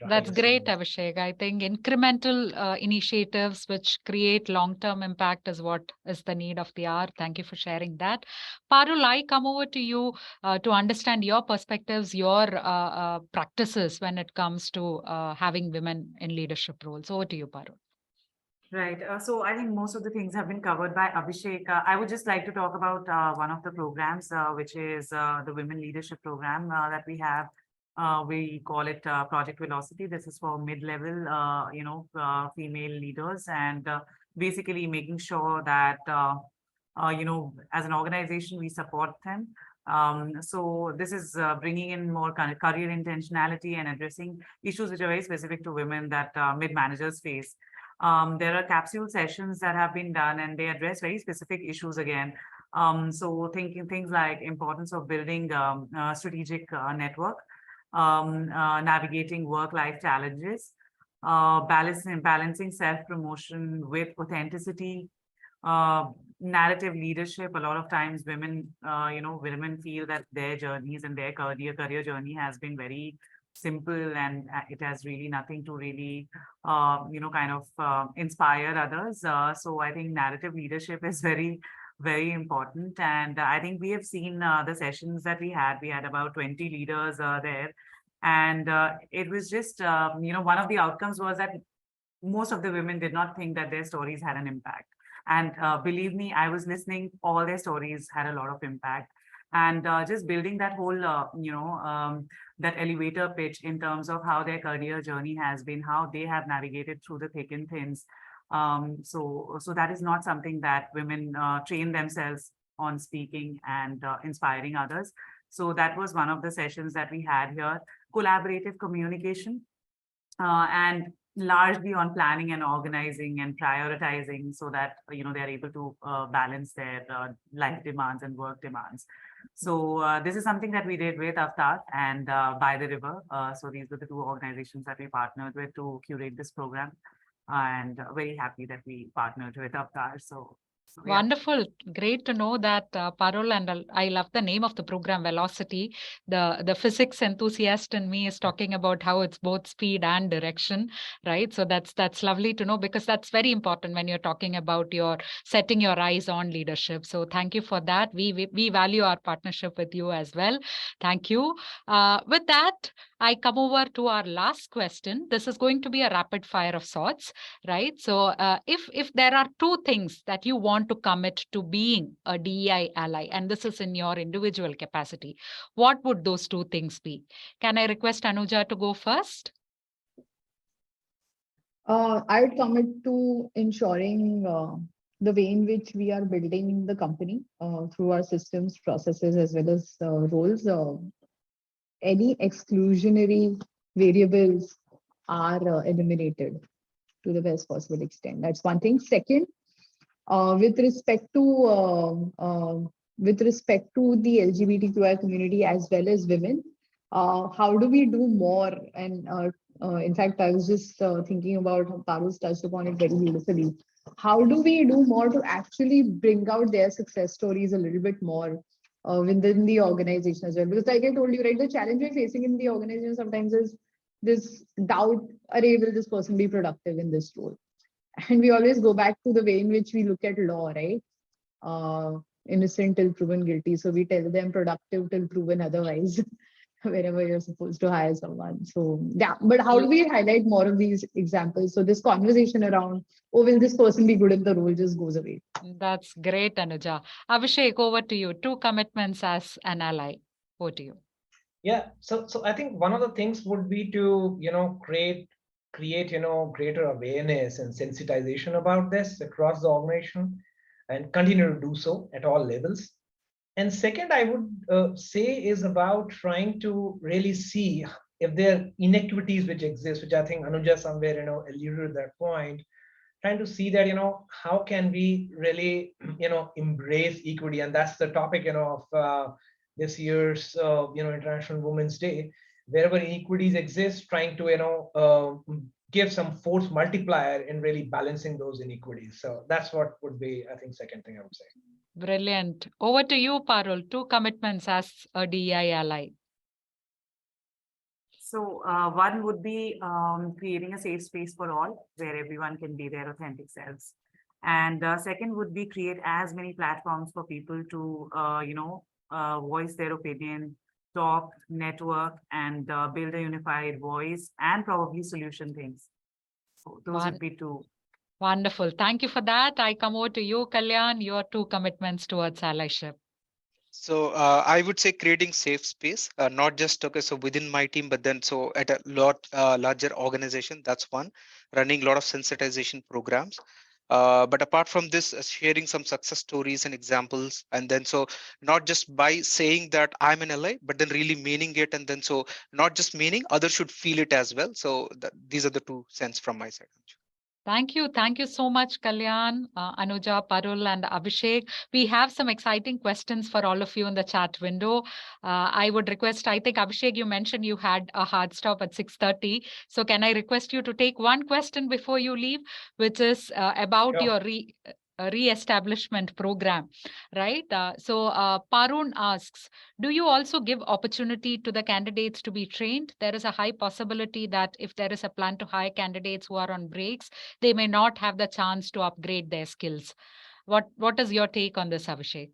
That's great, Abhishek. I think incremental initiatives which create long-term impact is what is the need of the hour. Thank you for sharing that. Parul, I come over to you to understand your perspectives, your practices when it comes to having women in leadership roles. Over to you, Parul. Right. So I think most of the things have been covered by Abhishek. I would just like to talk about one of the programs, which is the Women Leadership Program that we have. We call it Project Velocity. This is for mid-level, female leaders, and basically making sure that, as an organization, we support them. So this is bringing in more kind of career intentionality and addressing issues which are very specific to women that mid-managers face. There are capsule sessions that have been done, and they address very specific issues again. So thinking things like importance of building a strategic network, navigating work-life challenges, balancing self-promotion with authenticity, narrative leadership. A lot of times women, women feel that their journeys and their career journey has been very simple, and it has really nothing to really, inspire others. So I think narrative leadership is very, very important. And I think we have seen the sessions that we had about 20 leaders there. And it was just, one of the outcomes was that most of the women did not think that their stories had an impact. And believe me, I was listening, all their stories had a lot of impact. And just building that whole, that elevator pitch in terms of how their career journey has been, how they have navigated through the thick and thins. So that is not something that women train themselves on speaking and inspiring others. So that was one of the sessions that we had here. Collaborative communication, and largely on planning and organizing and prioritizing, so that they're able to balance their life demands and work demands. So this is something that we did with Avtar and By the River. So these were the two organizations that we partnered with to curate this program, and very happy that we partnered with Avtar. So yeah. Wonderful. Great to know that, Parul, and I love the name of the program, Velocity. The physics enthusiast in me is talking about how it's both speed and direction, right? So that's lovely to know, because that's very important when you're talking about your setting your eyes on leadership. So thank you for that. We value our partnership with you as well. Thank you. With that, I come over to our last question. This is going to be a rapid fire of sorts, right? So if there are two things that you want to commit to being a DEI ally, and this is in your individual capacity, what would those two things be? Can I request Anuja to go first? I would commit to ensuring the way in which we are building the company through our systems, processes, as well as roles. Any exclusionary variables are eliminated to the best possible extent. That's one thing. Second, with respect to the LGBTQI community as well as women, how do we do more? And in fact, I was just thinking about how Parul's touched upon it very beautifully. How do we do more to actually bring out their success stories a little bit more within the organization as well? Because like I told you, right, the challenge we're facing in the organization sometimes is this doubt, will this person be productive in this role? And we always go back to the way in which we look at law, right? Innocent till proven guilty. So we tell them productive till proven otherwise, wherever you're supposed to hire someone. So yeah, but how do we highlight more of these examples? So this conversation around, oh, will this person be good in the role, just goes away. That's great, Anuja. Abhishek, over to you. Two commitments as an ally. Over to you. Yeah, so I think one of the things would be to create greater awareness and sensitization about this across the organization, and continue to do so at all levels. And second, I would say is about trying to really see if there are inequities which exist, which I think Anuja somewhere alluded to that point. Trying to see that how can we really embrace equity, and that's the topic of this year's International Women's Day. Wherever inequities exist, trying to give some force multiplier in really balancing those inequities. So that's what would be, I think, second thing I would say. Brilliant. Over to you, Parul. Two commitments as a DEI ally. So one would be creating a safe space for all, where everyone can be their authentic selves. And second would be create as many platforms for people to, voice their opinion, talk, network, and build a unified voice, and probably solution things. So those would be two. Wonderful. Thank you for that. I come over to you, Kalyan, your two commitments towards allyship. So I would say creating safe space, not just so within my team, but then so at a lot larger organization. That's one. Running a lot of sensitization programs. But apart from this, sharing some success stories and examples, and then so not just by saying that I'm an ally, but then really meaning it, and then so not just meaning, others should feel it as well. So these are the 2 cents from my side. Thank you. Thank you so much, Kalyan, Anuja, Parul, and Abhishek. We have some exciting questions for all of you in the chat window. I would request, I think, Abhishek, you mentioned you had a hard stop at 6:30. So can I request you to take one question before you leave, which is about your re-establishment program, right? So Parun asks, do you also give opportunity to the candidates to be trained? There is a high possibility that if there is a plan to hire candidates who are on breaks, they may not have the chance to upgrade their skills. What is your take on this, Abhishek?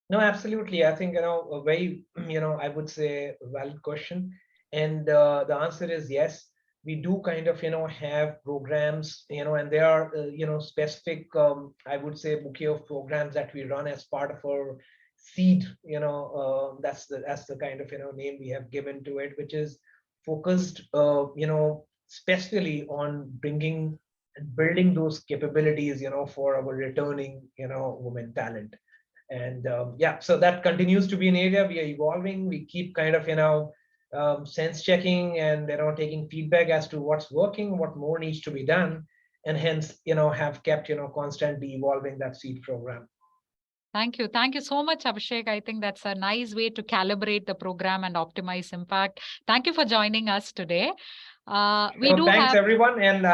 No, absolutely. I think, a very, I would say valid question. And the answer is yes. We do kind of, have programs, and there are, specific, I would say, bouquet of programs that we run as part of our seed, that's the kind of, name we have given to it, which is focused, specifically on bringing and building those capabilities, for our returning, women talent. And yeah, so that continues to be an area we are evolving. We keep kind of sense checking and taking feedback as to what's working, what more needs to be done, and hence have kept constantly evolving that seed program. Thank you so much, Abhishek. I think that's a nice way to calibrate the program and optimize impact. Thank you for joining us today. Thanks everyone, and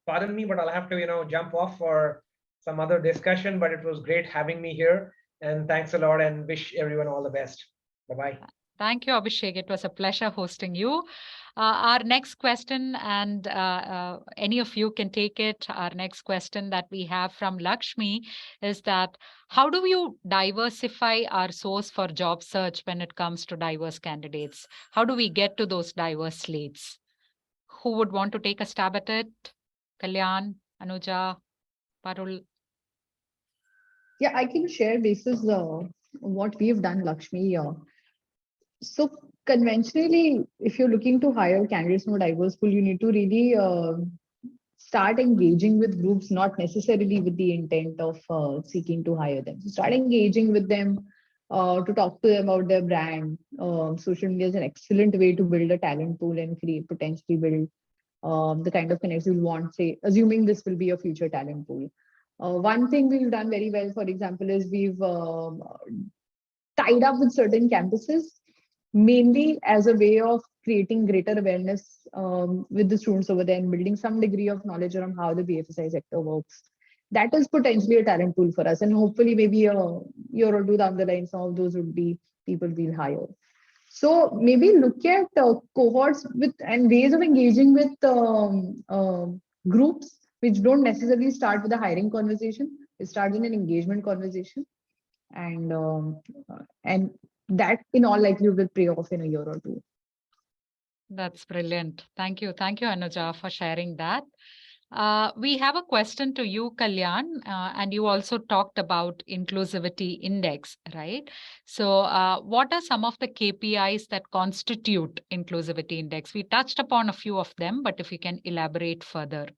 pardon me, but I'll have to jump off for some other discussion, but it was great having me here. And thanks a lot, and wish everyone all the best. Bye-bye. Thank you, Abhishek. It was a pleasure hosting you. Our next question, and any of you can take it. Our next question that we have from Lakshmi is that how do you diversify our source for job search when it comes to diverse candidates? How do we get to those diverse slates? Who would want to take a stab at it? Kalyan, Anuja, Parul? Yeah, I can share basis what we've done, Lakshmi. So conventionally, if you're looking to hire candidates from a diverse pool, you need to really start engaging with groups, not necessarily with the intent of seeking to hire them. So start engaging with them to talk to them about their brand. Social media is an excellent way to build a talent pool and potentially build the kind of connections you want, say, assuming this will be a future talent pool. One thing we've done very well, for example, is we've tied up with certain campuses, mainly as a way of creating greater awareness with the students over there and building some degree of knowledge around how the BFSI sector works. That is potentially a talent pool for us. And hopefully maybe a year or two down the line, some of those would be people we'll hire. So maybe look at cohorts with and ways of engaging with groups which don't necessarily start with a hiring conversation. It starts in an engagement conversation. And that in all likelihood will pay off in a year or two. That's brilliant. Thank you, Anuja, for sharing that. We have a question to you, Kalyan, and you also talked about inclusivity index, right? So what are some of the KPIs that constitute inclusivity index? We touched upon a few of them, but if you can elaborate further.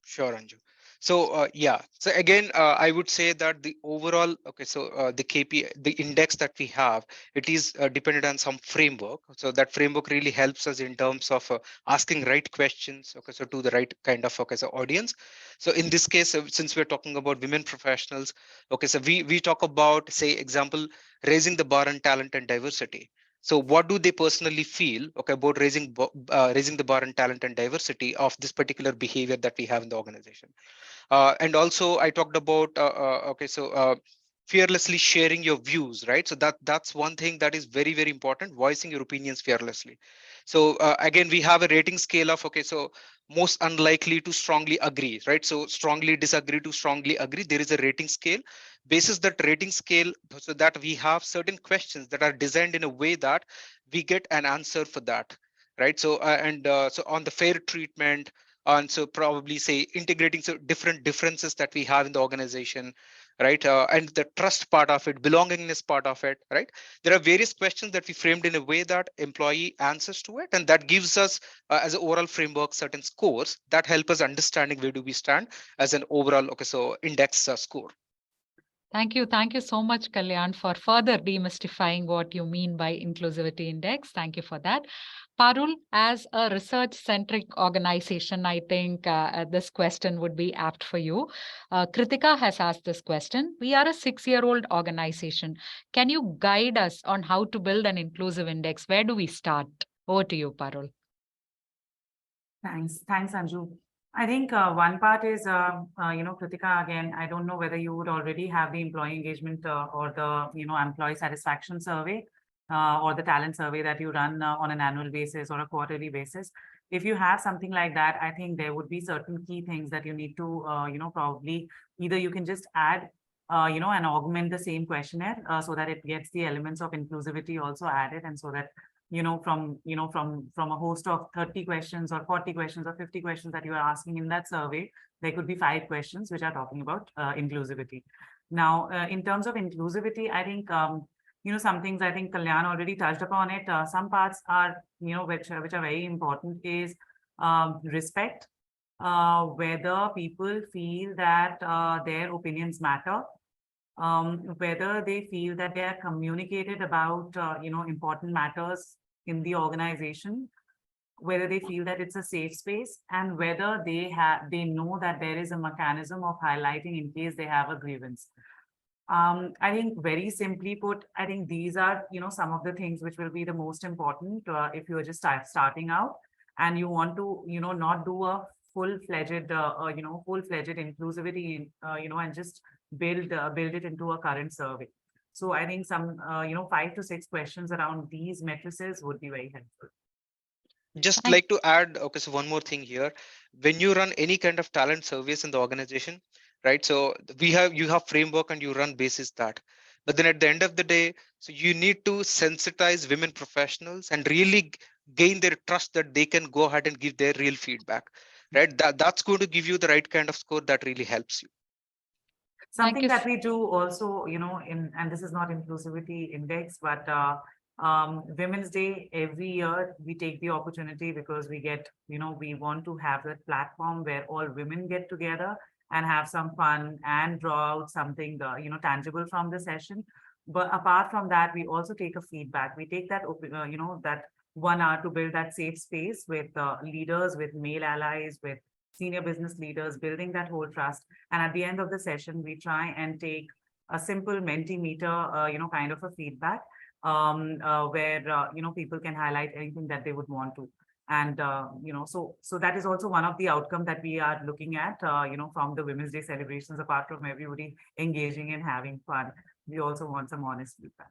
Sure, Anju. So yeah, so again, I would say that the overall, okay, so the KPI, the index that we have, it is dependent on some framework. So that framework really helps us in terms of asking right questions, okay, so to the right kind of, okay, so audience. So in this case, since we're talking about women professionals, okay, so we talk about, say, example, raising the bar on talent and diversity. So what do they personally feel, okay, about raising the bar on talent and diversity of this particular behavior that we have in the organization? And also I talked about, okay, so fearlessly sharing your views, right? So that's one thing that is very, very important, voicing your opinions fearlessly. So again, we have a rating scale of, okay, so most unlikely to strongly agree, right? So strongly disagree to strongly agree. There is a rating scale. Basis that rating scale, so that we have certain questions that are designed in a way that we get an answer for that, right? So so on the fair treatment, and so probably say integrating so different differences that we have in the organization, right? And the trust part of it, belongingness part of it, right? There are various questions that we framed in a way that employee answers to it, and that gives us as an overall framework certain scores that help us understanding where do we stand as an overall, okay, so index score. Thank you so much, Kalyan, for further demystifying what you mean by inclusivity index. Thank you for that. Parul, as a research-centric organization, I think this question would be apt for you. Kritika has asked this question. We are a 6-year-old organization. Can you guide us on how to build an inclusive index? Where do we start? Over to you, Parul. Thanks, Anju. I think one part is, Kritika, again, I don't know whether you would already have the employee engagement or the, employee satisfaction survey or the talent survey that you run on an annual basis or a quarterly basis. If you have something like that, I think there would be certain key things that you need to, probably either you can just add, and augment the same questionnaire so that it gets the elements of inclusivity also added, and so that from a host of 30 questions or 40 questions or 50 questions that you are asking in that survey, there could be 5 questions which are talking about inclusivity. Now, in terms of inclusivity, I think, some things I think Kalyan already touched upon it. Some parts are, which are very important is respect, whether people feel that their opinions matter, whether they feel that they are communicated about, important matters in the organization, whether they feel that it's a safe space, and whether they know that there is a mechanism of highlighting in case they have a grievance. I think very simply put, I think these are, some of the things which will be the most important if you are just starting out and you want to, not do a full-fledged, full-fledged inclusivity, and just build it into a current survey. So I think some, 5 to 6 questions around these matrices would be very helpful. Just like to add, okay, so one more thing here. When you run any kind of talent surveys in the organization, right? So you have framework and you run basis that. But then at the end of the day, so you need to sensitize women professionals and really gain their trust that they can go ahead and give their real feedback, right? That's going to give you the right kind of score that really helps you. Something that we do also, and this is not inclusivity index, but Women's Day every year, we take the opportunity because we get, we want to have that platform where all women get together and have some fun and draw out something, tangible from the session. But apart from that, we also take a feedback. We take that, that 1 hour to build that safe space with leaders, with male allies, with senior business leaders, building that whole trust. And at the end of the session, we try and take a simple Mentimeter, kind of a feedback where, people can highlight anything that they would want to. And, so that is also one of the outcomes that we are looking at, from the Women's Day celebrations, apart from everybody engaging and having fun. We also want some honest feedback.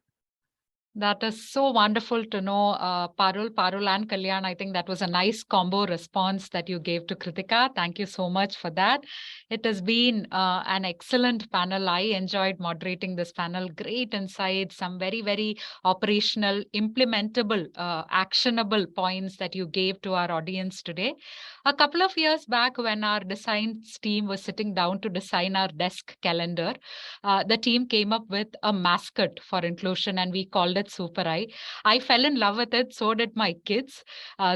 That is so wonderful to know, Parul and Kalyan. I think that was a nice combo response that you gave to Kritika. Thank you so much for that. It has been an excellent panel. I enjoyed moderating this panel. Great insights, some very, very operational, implementable, actionable points that you gave to our audience today. A couple of years back, when our design team was sitting down to design our desk calendar, the team came up with a mascot for inclusion, and we called it Super Eye. I fell in love with it. So did my kids.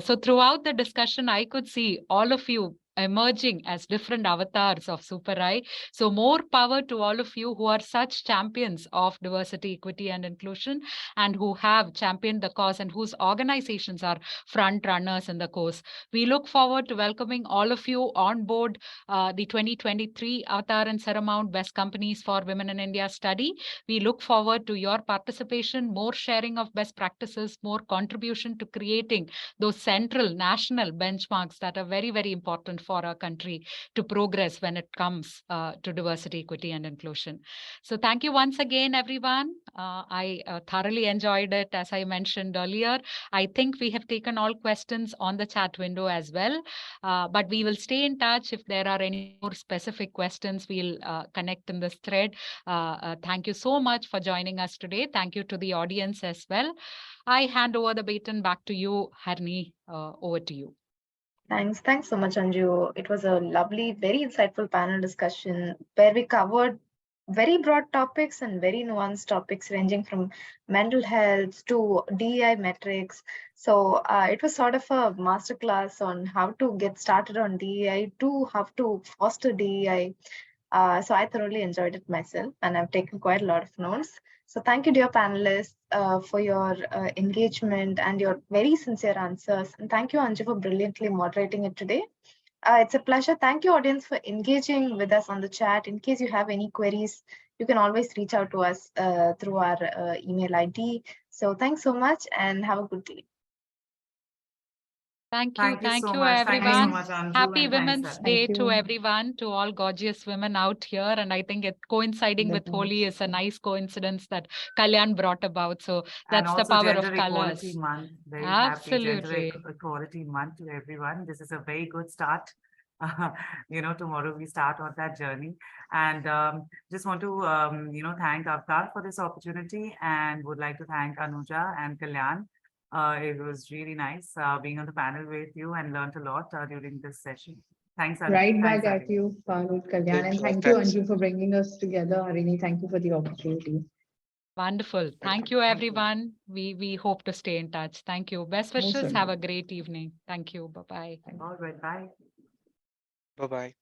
So throughout the discussion, I could see all of you emerging as different avatars of Super Eye. So more power to all of you who are such champions of diversity, equity, and inclusion, and who have championed the cause and whose organizations are front runners in the cause. We look forward to welcoming all of you on board the 2023 Avtar and Seramount Best Companies for Women in India study. We look forward to your participation, more sharing of best practices, more contribution to creating those central national benchmarks that are very, very important for our country to progress when it comes to diversity, equity, and inclusion. So thank you once again, everyone. I thoroughly enjoyed it. As I mentioned earlier, I think we have taken all questions on the chat window as well, but we will stay in touch. If there are any more specific questions, we'll connect in this thread. Thank you so much for joining us today. Thank you to the audience as well. I hand over the baton back to you, Harini. Over to you. Thanks so much, Anju. It was a lovely, very insightful panel discussion where we covered very broad topics and very nuanced topics ranging from mental health to DEI metrics. So it was sort of a masterclass on how to get started on DEI to how to foster DEI. So I thoroughly enjoyed it myself, and I've taken quite a lot of notes. So thank you, dear panelists, for your engagement and your very sincere answers. And thank you, Anju, for brilliantly moderating it today. It's a pleasure. Thank you, audience, for engaging with us on the chat. In case you have any queries, you can always reach out to us through our email ID. So thanks so much and have a good day. Thank you. Thank you Thank so you, much. Thank you so everyone. much, Anju, Happy and thanks, Women's Sarah. Day Thank to you. everyone, to all gorgeous women out here. And I think it coinciding with Holi is a nice coincidence that Kalyan brought about. So And that's the also power Gender of colors. Equality Month. Very happy Gender Absolutely. Equality Month to everyone. This is a very good start. Tomorrow we start on that journey. And just want to, thank Avtar for this opportunity, and would like to thank Anuja and Kalyan. It was really nice being on the panel with you, and learned a lot during this session. Thanks, Anu. Right Thanks, back at Anu. you, Farooq, Kalyan, Thanks and a lot. thank you, Thanks. Anju, for bringing us together. Harini, thank you for the opportunity. Wonderful. Thank you, everyone. We hope to stay in touch. Thank you. Best Most wishes. Have a certainly. great evening. Thank you. Bye-bye. All right, bye. Bye-bye.